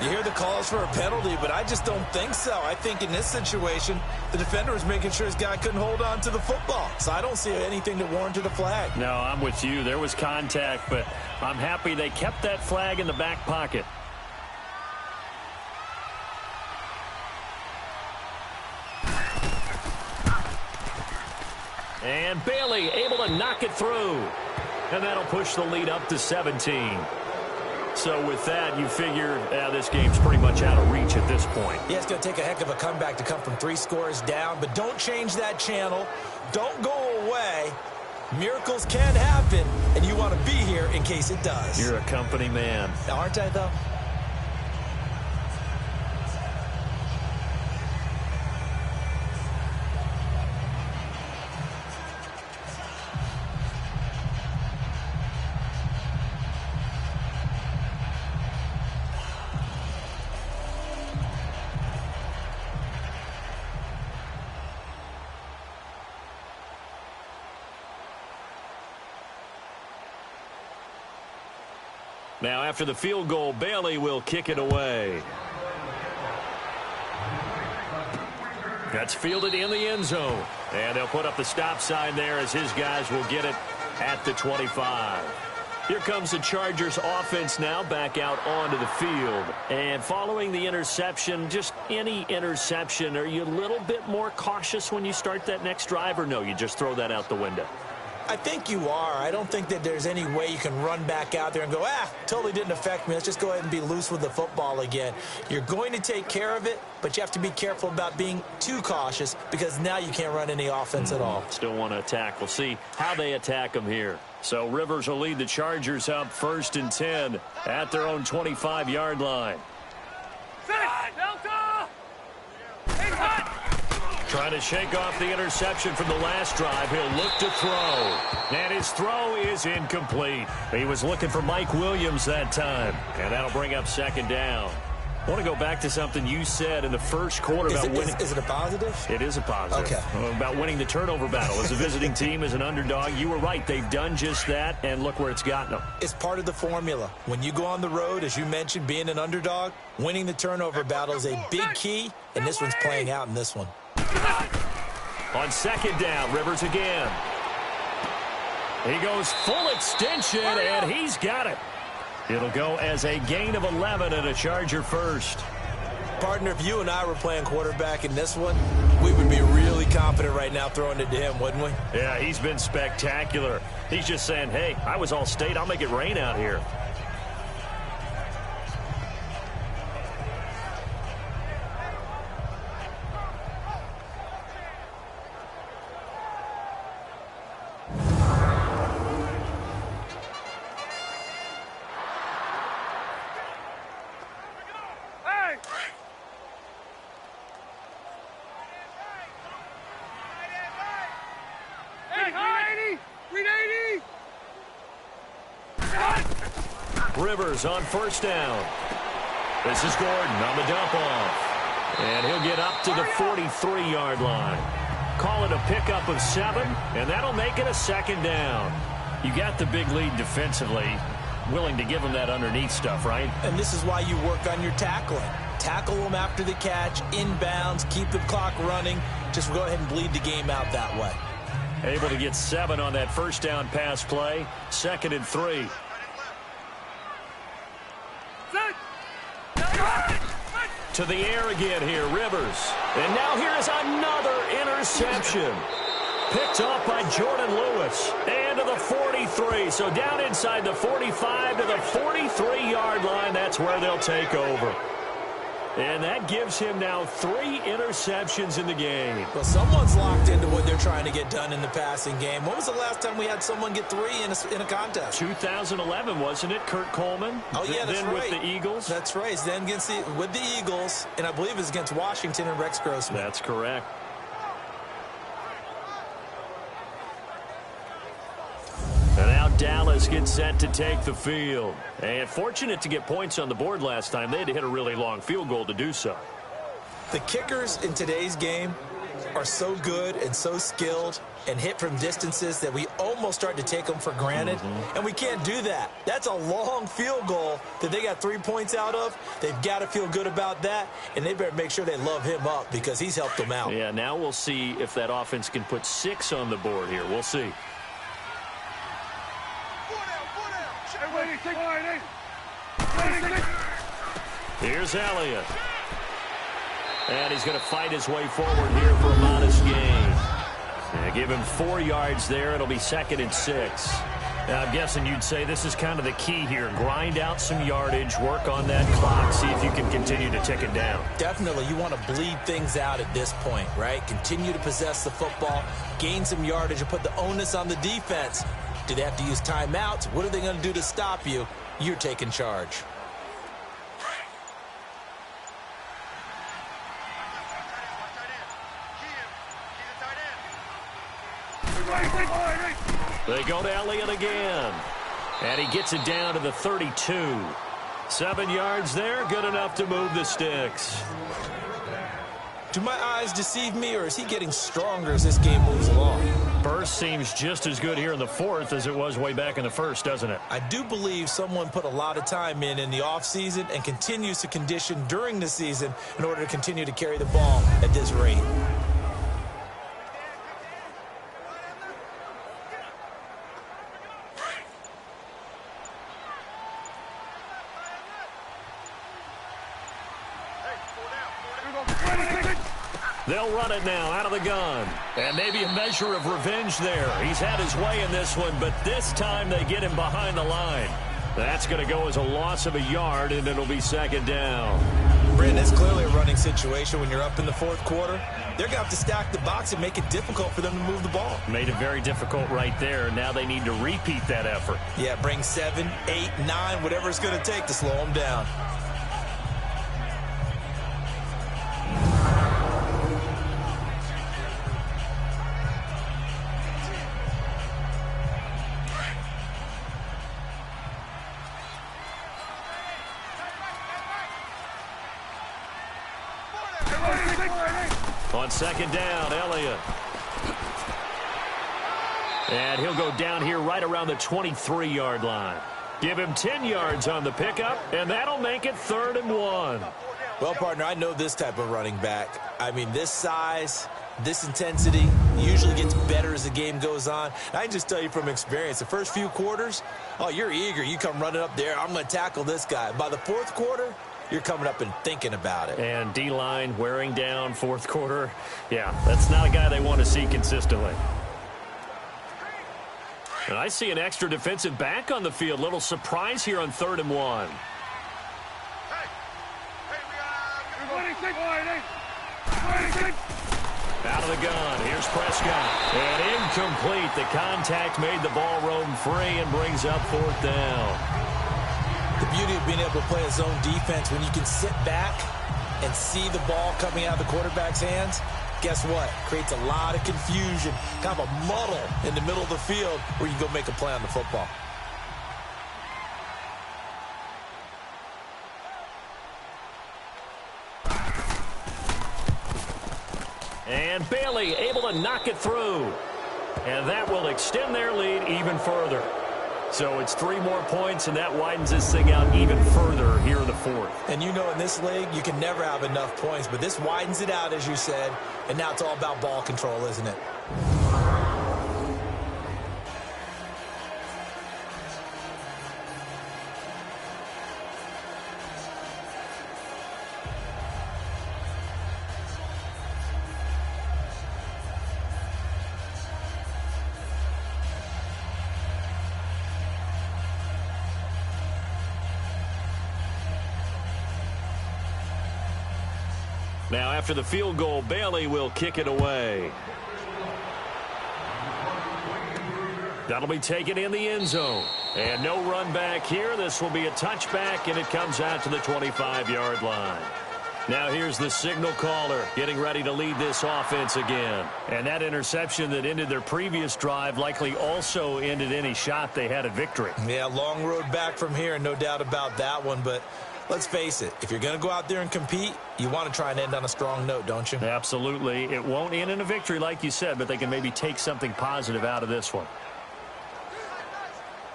You hear the calls for a penalty, but I just don't think so. I think in this situation, the defender was making sure his guy couldn't hold on to the football. So I don't see anything that warranted a flag. No, I'm with you. There was contact, but I'm happy they kept that flag in the back pocket. And Bailey able to knock it through. And that'll push the lead up to 17. So with that, you figure this game's pretty much out of reach at this point. Yeah, it's going to take a heck of a comeback to come from 3 scores down, but don't change that channel. Don't go away. Miracles can happen, and you want to be here in case it does. You're a company man. Aren't I, though? Now, after the field goal, Bailey will kick it away. That's fielded in the end zone. And they'll put up the stop sign there as his guys will get it at the 25. Here comes the Chargers offense now back out onto the field. And following the interception, just any interception, are you a little bit more cautious when you start that next drive, or no, you just throw that out the window? I think you are. I don't think that there's any way you can run back out there and go, totally didn't affect me. Let's just go ahead and be loose with the football again. You're going to take care of it, but you have to be careful about being too cautious because now you can't run any offense at all. Still want to attack. We'll see how they attack them here. So Rivers will lead the Chargers up 1st and 10 at their own 25-yard line. Delta! Hey, cut! Trying to shake off the interception from the last drive. He'll look to throw. And his throw is incomplete. He was looking for Mike Williams that time. And that'll bring up 2nd down. I want to go back to something you said in the first quarter about winning. Is it a positive? It is a positive. Okay. About winning the turnover battle. As a visiting team, as an underdog, you were right. They've done just that, and look where it's gotten them. It's part of the formula. When you go on the road, as you mentioned, being an underdog, winning the turnover battle is a big key, and this one's playing out in this one. On 2nd down, Rivers again. He goes full extension, and he's got it. It'll go as a gain of 11 and a Charger first. Partner, if you and I were playing quarterback in this one, we would be really confident right now throwing it to him, wouldn't we? Yeah, he's been spectacular. He's just saying, hey, I was all state. I'll make it rain out here. Rivers on 1st down. This is Gordon on the dump off. And he'll get up to the 43-yard line. Call it a pickup of 7, and that'll make it a 2nd down. You got the big lead defensively. Willing to give them that underneath stuff, right? And this is why you work on your tackling. Tackle them after the catch, inbounds, keep the clock running. Just go ahead and bleed the game out that way. Able to get 7 on that 1st down pass play. 2nd and 3. To the air again here, Rivers. And now here is another interception. Picked off by Jordan Lewis. And to the 43. So down inside the 45 to the 43-yard line. That's where they'll take over. And that gives him now 3 interceptions in the game. Well, someone's locked into what they're trying to get done in the passing game. When was the last time we had someone get 3 in a contest? 2011, wasn't it? Kurt Coleman. Oh, yeah, that's then right. With the Eagles. That's right. Then with the Eagles, and I believe it's against Washington and Rex Grossman. That's correct. And now Dallas gets set to take the field. And fortunate to get points on the board last time. They had to hit a really long field goal to do so. The kickers in today's game are so good and so skilled and hit from distances that we almost start to take them for granted. And we can't do that. That's a long field goal that they got 3 points out of. They've got to feel good about that, and they better make sure they love him up because he's helped them out. Yeah, now we'll see if that offense can put 6 on the board here. We'll see. Here's Elliott. And he's going to fight his way forward here for a modest gain. Give him 4 yards there. It'll be 2nd and 6. Now, I'm guessing you'd say this is kind of the key here. Grind out some yardage, work on that clock, see if you can continue to tick it down. Definitely. You want to bleed things out at this point, right? Continue to possess the football, gain some yardage, and put the onus on the defense. Do they have to use timeouts? What are they going to do to stop you? You're taking charge. They go to Elliott again. And he gets it down to the 32. 7 yards there, good enough to move the sticks. Do my eyes deceive me, or is he getting stronger as this game moves along? Burst seems just as good here in the fourth as it was way back in the first, doesn't it? I do believe someone put a lot of time in the offseason and continues to condition during the season in order to continue to carry the ball at this rate. They'll run it now out of the gun. And maybe a measure of revenge there. He's had his way in this one, but this time they get him behind the line. That's going to go as a loss of a yard, and it'll be second down. Brandon, it's clearly a running situation when you're up in the fourth quarter. They're going to have to stack the box and make it difficult for them to move the ball. Made it very difficult right there. Now they need to repeat that effort. Yeah, bring 7, 8, 9, whatever it's going to take to slow them down. On second down, Elliott. And he'll go down here right around the 23-yard line. Give him 10 yards on the pickup, and that'll make it 3rd and 1. Well, partner, I know this type of running back. I mean, this size, this intensity usually gets better as the game goes on. I can just tell you from experience, the first few quarters, oh, you're eager. You come running up there, I'm going to tackle this guy. By the fourth quarter, you're coming up and thinking about it. And D-line wearing down fourth quarter. Yeah, that's not a guy they want to see consistently. And I see an extra defensive back on the field. Little surprise here on 3rd and 1. Out of the gun. Here's Prescott. And incomplete. The contact made the ball roam free and brings up 4th down. The beauty of being able to play a zone defense, when you can sit back and see the ball coming out of the quarterback's hands, guess what? Creates a lot of confusion, kind of a muddle in the middle of the field where you can go make a play on the football. And Bailey able to knock it through. And that will extend their lead even further. So it's 3 more points, and that widens this thing out even further here in the fourth. And you know in this league, you can never have enough points, but this widens it out, as you said, and now it's all about ball control, isn't it? Now, after the field goal, Bailey will kick it away. That'll be taken in the end zone. And no run back here. This will be a touchback, and it comes out to the 25-yard line. Now here's the signal caller getting ready to lead this offense again. And that interception that ended their previous drive likely also ended any shot they had at victory. Yeah, long road back from here, no doubt about that one, but let's face it, if you're going to go out there and compete, you want to try and end on a strong note, don't you? Absolutely. It won't end in a victory like you said, but they can maybe take something positive out of this one.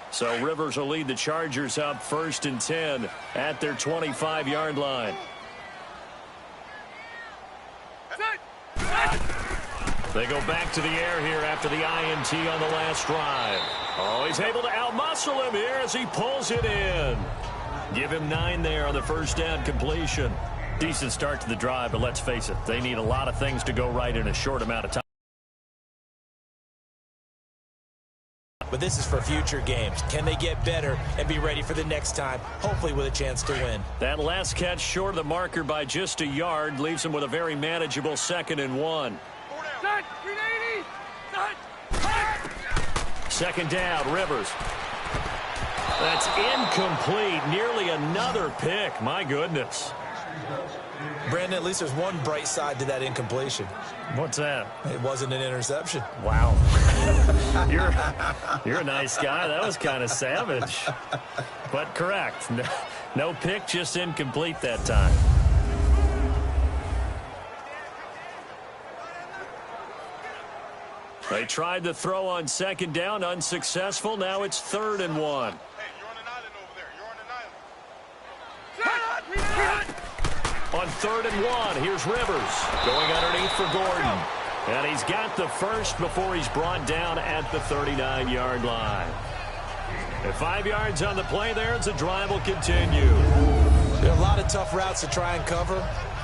So Rivers will lead the Chargers up 1st and 10 at their 25-yard line. They go back to the air here after the INT on the last drive. Oh, he's able to outmuscle him here as he pulls it in. Give him 9 there on the first down completion. Decent start to the drive, but let's face it, they need a lot of things to go right in a short amount of time. But this is for future games. Can they get better and be ready for the next time, hopefully with a chance to win? That last catch short of the marker by just a yard leaves them with a very manageable 2nd and 1. Set, 380. Set. 2nd down, Rivers. That's incomplete. Nearly another pick. My goodness. Brandon, at least there's one bright side to that incompletion. What's that? It wasn't an interception. Wow. You're a nice guy. That was kind of savage. But correct. No pick, just incomplete that time. They tried the throw on second down, unsuccessful. Now it's 3rd and 1. Hey, you're on an island over there. You're on an island. On 3rd and 1, here's Rivers going underneath for Gordon. And he's got the first before he's brought down at the 39-yard line. At 5 yards on the play there, as the drive will continue. There are a lot of tough routes to try and cover.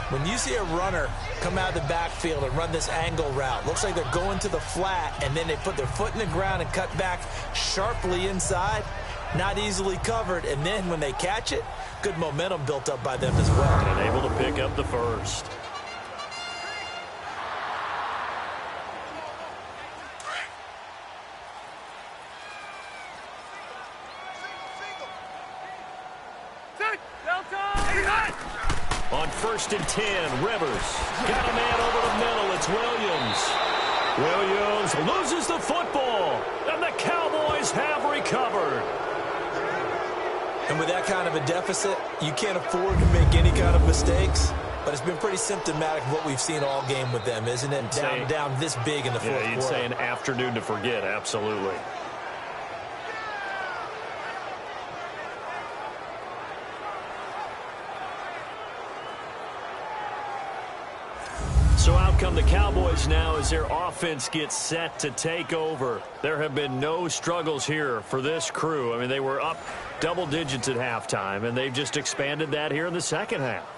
When you see a runner come out of the backfield and run this angle route, looks like they're going to the flat, and then they put their foot in the ground and cut back sharply inside. Not easily covered, and then when they catch it, good momentum built up by them as well. And able to pick up the first. On 1st and 10, Rivers got a man over the middle. It's Williams. Williams loses the football, and the Cowboys have recovered. And with that kind of a deficit, you can't afford to make any kind of mistakes. But it's been pretty symptomatic of what we've seen all game with them, isn't it? Down this big in the fourth quarter. You'd say an afternoon to forget, absolutely. So out come the Cowboys now as their offense gets set to take over. There have been no struggles here for this crew. I mean, they were up double digits at halftime, and they've just expanded that here in the second half.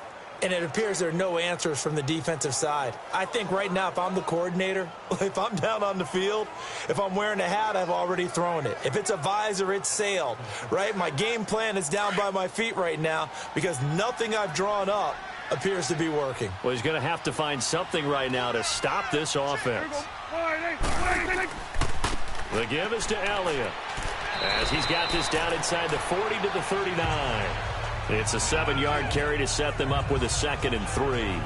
And it appears there are no answers from the defensive side. I think right now, if I'm the coordinator, if I'm down on the field, if I'm wearing a hat, I've already thrown it. If it's a visor, it's sailed, right? My game plan is down by my feet right now because nothing I've drawn up appears to be working. Well, he's going to have to find something right now to stop this offense. The give is to Elliott as he's got this down inside the 40 to the 39. It's a 7-yard carry to set them up with a 2nd and 3.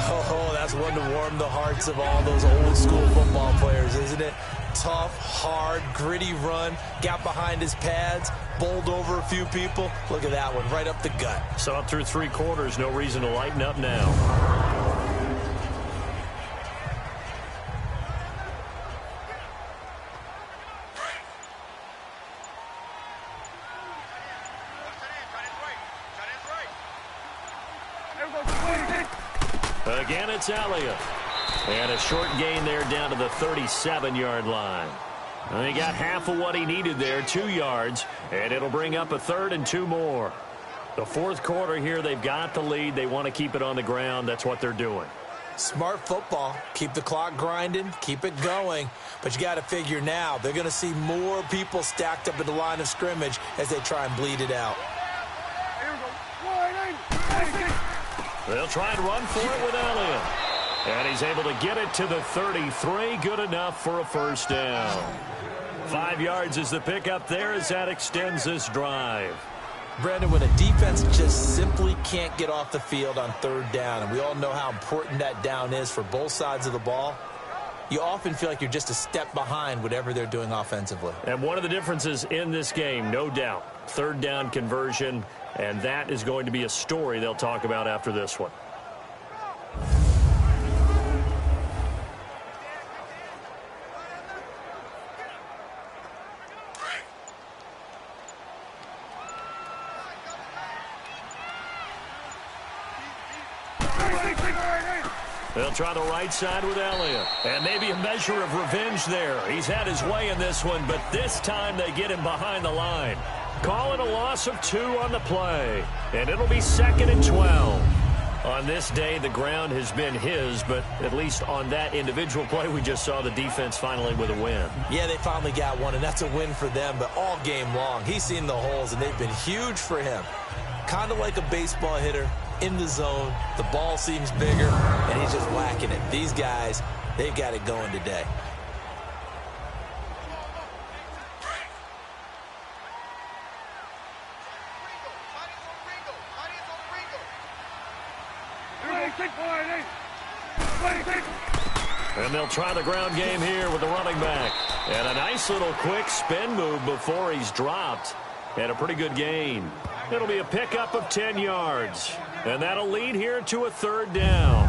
Oh, that's one to warm the hearts of all those old school football players, isn't it? Tough, hard, gritty run, got behind his pads, bowled over a few people. Look at that one, right up the gut. So up through 3 quarters, no reason to lighten up now. Again, it's Elliott. And a short gain there down to the 37-yard line. And he got half of what he needed there, 2 yards, and it'll bring up a 3rd and 2 more. The fourth quarter here, they've got the lead. They want to keep it on the ground. That's what they're doing. Smart football. Keep the clock grinding. Keep it going. But you got to figure now, they're going to see more people stacked up at the line of scrimmage as they try and bleed it out. They'll try and run for it with Elliott. And he's able to get it to the 33. Good enough for a first down. 5 yards is the pickup there as that extends this drive. Brandon, when a defense just simply can't get off the field on 3rd down, and we all know how important that down is for both sides of the ball, you often feel like you're just a step behind whatever they're doing offensively. And one of the differences in this game, no doubt, 3rd down conversion, and that is going to be a story they'll talk about after this one. They'll try the right side with Elliott. And maybe a measure of revenge there. He's had his way in this one, but this time they get him behind the line. Call it a loss of 2 on the play. And it'll be 2nd and 12. On this day, the ground has been his, but at least on that individual play, we just saw the defense finally with a win. Yeah, they finally got one, and that's a win for them, but all game long, he's seen the holes, and they've been huge for him. Kind of like a baseball hitter in the zone. The ball seems bigger, and he's just whacking it. These guys, they've got it going today. And they'll try the ground game here with the running back. And a nice little quick spin move before he's dropped. And a pretty good gain. It'll be a pickup of 10 yards. And that'll lead here to a 3rd down.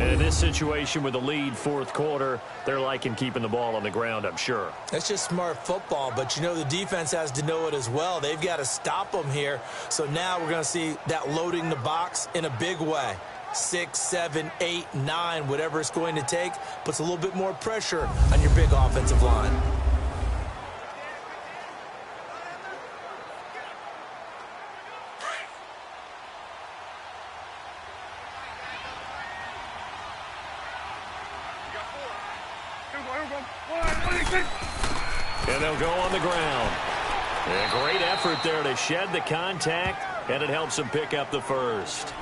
And in this situation with the lead fourth quarter, they're liking keeping the ball on the ground, I'm sure. That's just smart football, but you know the defense has to know it as well. They've got to stop them here. So now we're going to see that loading the box in a big way. 6, 7, 8, 9, whatever it's going to take, puts a little bit more pressure on your big offensive line. And they'll go on the ground. And a great effort there to shed the contact, and it helps them pick up the first.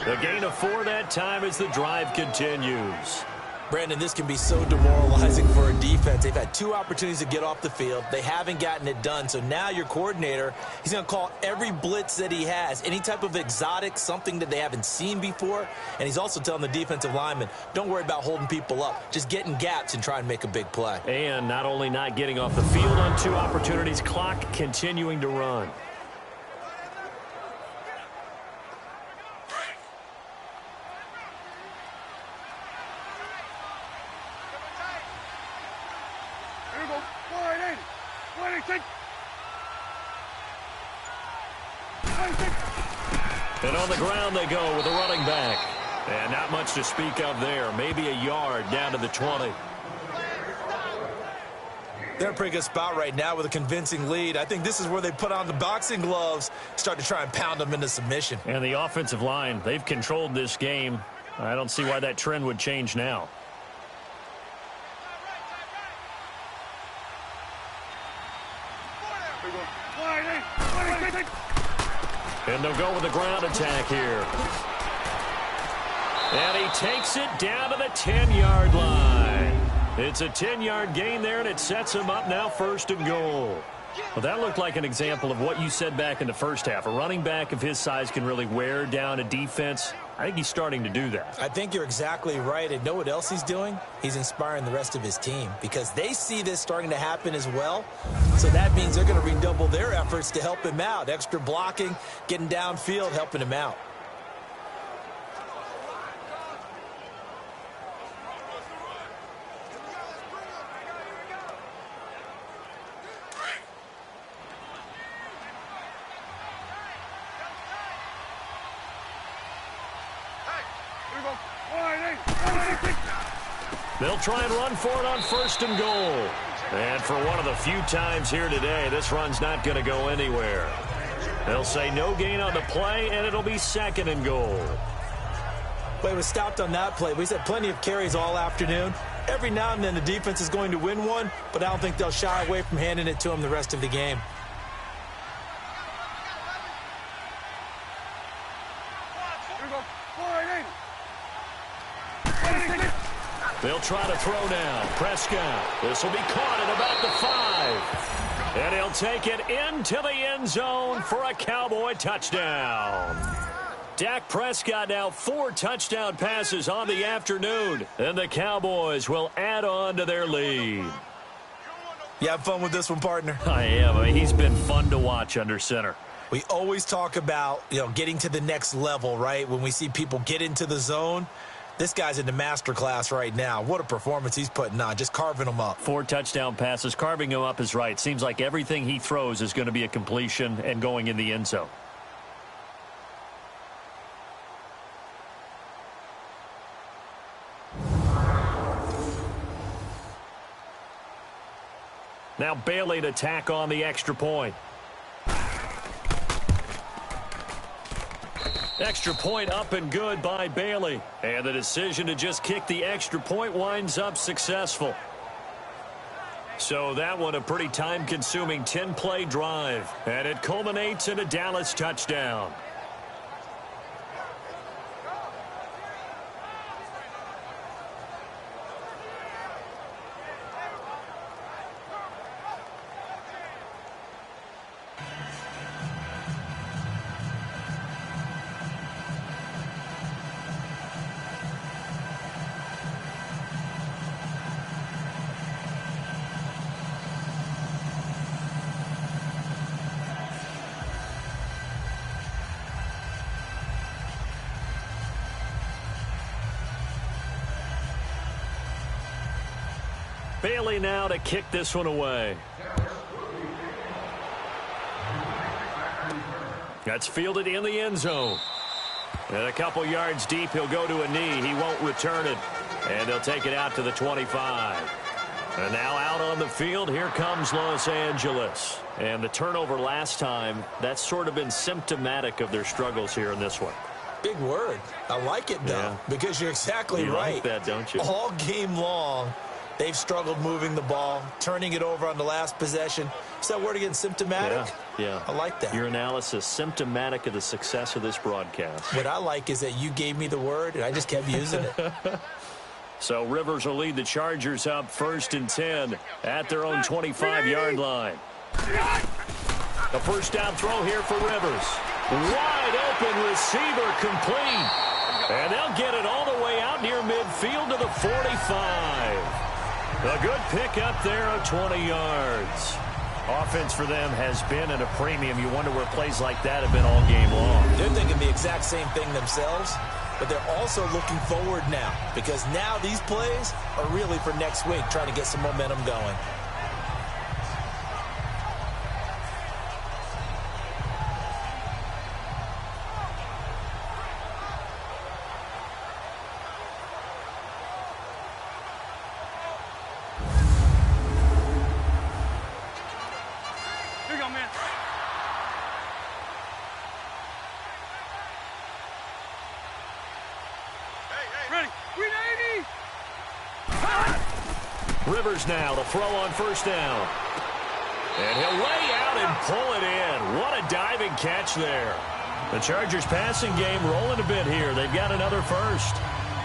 The gain of 4 that time as the drive continues. Brandon, this can be so demoralizing for a defense. They've had 2 opportunities to get off the field. They haven't gotten it done. So now your coordinator, he's going to call every blitz that he has, any type of exotic, something that they haven't seen before. And he's also telling the defensive lineman, don't worry about holding people up. Just get in gaps and try and make a big play. And not only not getting off the field on 2 opportunities, clock continuing to run. And on the ground they go with a running back. And not much to speak of there. Maybe a yard down to the 20. They're in a pretty good spot right now with a convincing lead. I think this is where they put on the boxing gloves, start to try and pound them into submission. And the offensive line, they've controlled this game. I don't see why that trend would change now. And they'll go with the ground attack here. And he takes it down to the 10-yard line. It's a 10-yard gain there, and it sets him up now 1st and goal. Well, that looked like an example of what you said back in the first half. A running back of his size can really wear down a defense. I think he's starting to do that. I think you're exactly right. And know what else he's doing? He's inspiring the rest of his team because they see this starting to happen as well. So that means they're going to redouble their efforts to help him out. Extra blocking, getting downfield, helping him out. They'll try and run for it on 1st and goal. And for one of the few times here today, this run's not going to go anywhere. They'll say no gain on the play, and it'll be 2nd and goal. Play was stopped on that play. We had plenty of carries all afternoon. Every now and then the defense is going to win one, but I don't think they'll shy away from handing it to them the rest of the game. They'll try to throw now. Prescott. This will be caught at about the 5. And he'll take it into the end zone for a Cowboy touchdown. Dak Prescott now 4 touchdown passes on the afternoon. And the Cowboys will add on to their lead. You have fun with this one, partner? I am. I mean, he's been fun to watch under center. We always talk about, getting to the next level, right? When we see people get into the zone. This guy's in the master class right now. What a performance he's putting on, just carving them up. 4 touchdown passes. Carving him up is right. Seems like everything he throws is going to be a completion and going in the end zone. Now Bailey to tack on the extra point. Extra point up and good by Bailey. And the decision to just kick the extra point winds up successful. So that one a pretty time-consuming 10-play drive. And it culminates in a Dallas touchdown. Bailey now to kick this one away. That's fielded in the end zone. And a couple yards deep, he'll go to a knee. He won't return it. And they'll take it out to the 25. And now out on the field, here comes Los Angeles. And the turnover last time, that's sort of been symptomatic of their struggles here in this one. Big word. I like it, though, because you're exactly right. You like that, don't you? All game long, they've struggled moving the ball, turning it over on the last possession. Is that word again, symptomatic? Yeah. I like that. Your analysis, symptomatic of the success of this broadcast. What I like is that you gave me the word, and I just kept using it. So Rivers will lead the Chargers up 1st and 10 at their own 25-yard line. The first down throw here for Rivers. Wide open receiver complete. And they'll get it all the way out near midfield to the 45. A good pick up there of 20 yards. Offense for them has been at a premium. You wonder where plays like that have been all game long. They're thinking the exact same thing themselves, but they're also looking forward now because now these plays are really for next week, trying to get some momentum going. Rivers now to throw on first down. And he'll lay out and pull it in. What a diving catch there. The Chargers passing game rolling a bit here. They've got another first.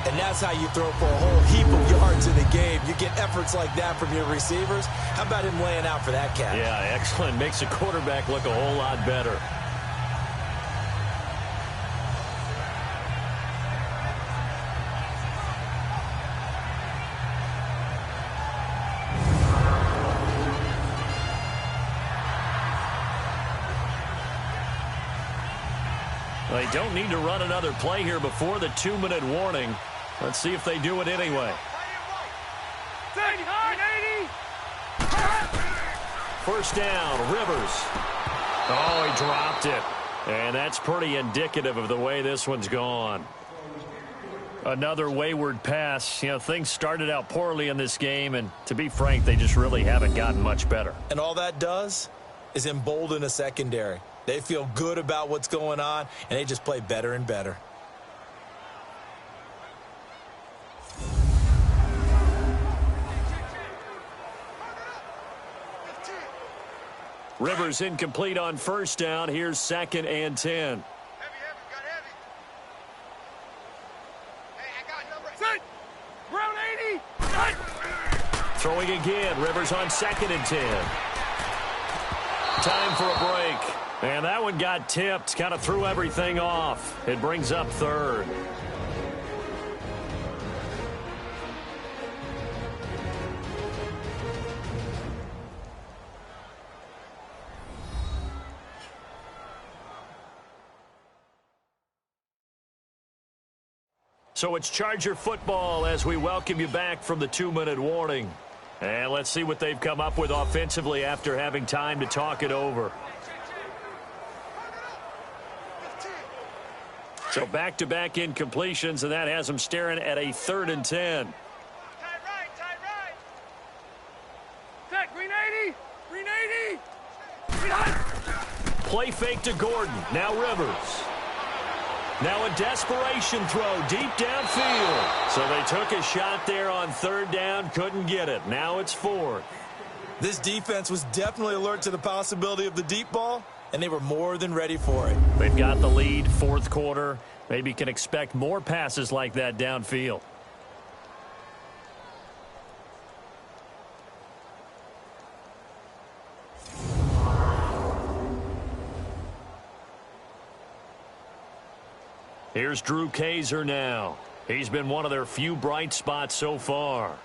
And that's how you throw for a whole heap of yards in the game. You get efforts like that from your receivers. How about him laying out for that catch? Yeah, excellent. Makes the quarterback look a whole lot better. They don't need to run another play here before the 2-minute warning. Let's see if they do it anyway. First down, Rivers. Oh, he dropped it. And that's pretty indicative of the way this one's gone. Another wayward pass. You know, things started out poorly in this game, and to be frank, they just really haven't gotten much better. And all that does is embolden a secondary. They feel good about what's going on, and they just play better and better. Rivers incomplete on first down. Here's 2nd and 10. Heavy, got heavy. Hey, I got number 8. Round 80. Throwing again. Rivers on 2nd and 10. Time for a break. And that one got tipped. Kind of threw everything off. It brings up 3rd. So it's Charger football as we welcome you back from the 2-minute warning. And let's see what they've come up with offensively after having time to talk it over. So back-to-back incompletions, and that has them staring at a 3rd and 10. Tight right. Tech, green 80. Green 80. Play fake to Gordon. Now Rivers. Now a desperation throw deep downfield. So they took a shot there on 3rd down, couldn't get it. Now it's 4th. This defense was definitely alert to the possibility of the deep ball, and they were more than ready for it. They've got the lead, 4th quarter. Maybe can expect more passes like that downfield. Here's Drew Kaiser now. He's been one of their few bright spots so far.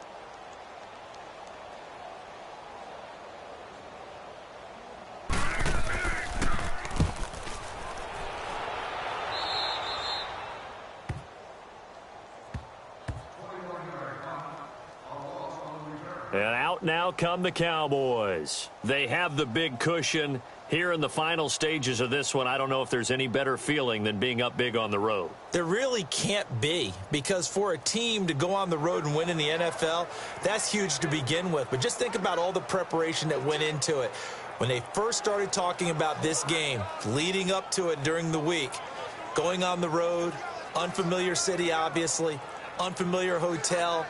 And out now come the Cowboys. They have the big cushion. Here in the final stages of this one, I don't know if there's any better feeling than being up big on the road. There really can't be, because for a team to go on the road and win in the NFL, that's huge to begin with. But just think about all the preparation that went into it. When they first started talking about this game, leading up to it during the week, going on the road, unfamiliar city, obviously, unfamiliar hotel.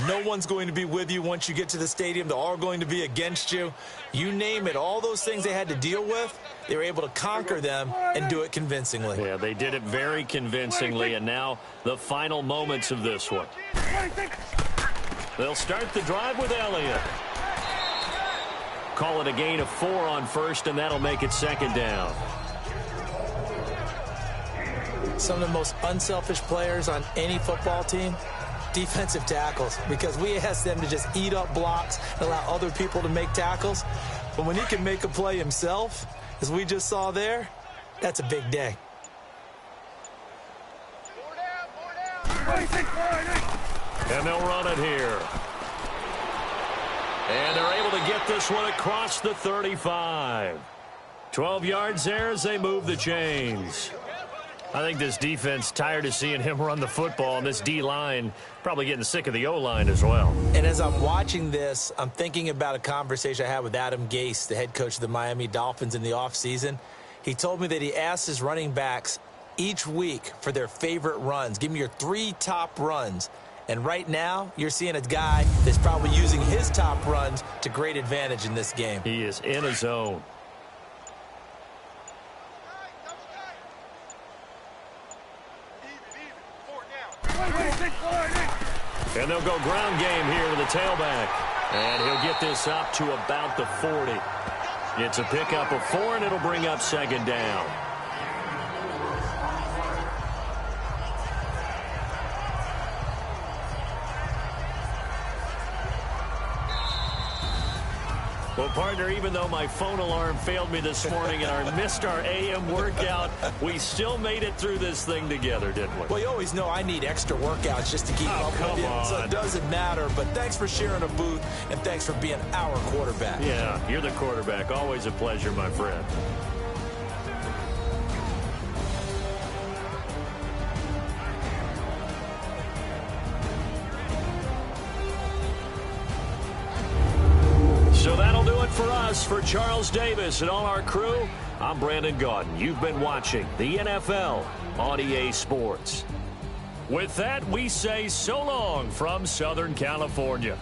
No one's going to be with you once you get to the stadium. They're all going to be against you. You name it, all those things they had to deal with, they were able to conquer them and do it convincingly. Yeah, they did it very convincingly, and now the final moments of this one. They'll start the drive with Elliott. Call it a gain of 4 on first, and that'll make it second down. Some of the most unselfish players on any football team, defensive tackles, because we ask them to just eat up blocks and allow other people to make tackles. But when he can make a play himself, as we just saw there, that's a big day. And they'll run it here. And they're able to get this one across the 35. 12 yards there as they move the chains. I think this defense tired of seeing him run the football, and this D-line probably getting sick of the O-line as well. And as I'm watching this, I'm thinking about a conversation I had with Adam Gase, the head coach of the Miami Dolphins, in the offseason. He told me that he asked his running backs each week for their favorite runs. Give me your 3 top runs. And right now, you're seeing a guy that's probably using his top runs to great advantage in this game. He is in a zone. And they'll go ground game here with a tailback. And he'll get this up to about the 40. It's a pickup of 4, and it'll bring up second down. Well, partner, even though my phone alarm failed me this morning and I missed our AM workout, we still made it through this thing together, didn't we? Well, you always know I need extra workouts just to keep up with you, so it doesn't matter. But thanks for sharing a booth, and thanks for being our quarterback. Yeah, you're the quarterback. Always a pleasure, my friend. So that'll do it for us. For Charles Davis and all our crew, I'm Brandon Gaudin. You've been watching the NFL on EA Sports. With that, we say so long from Southern California.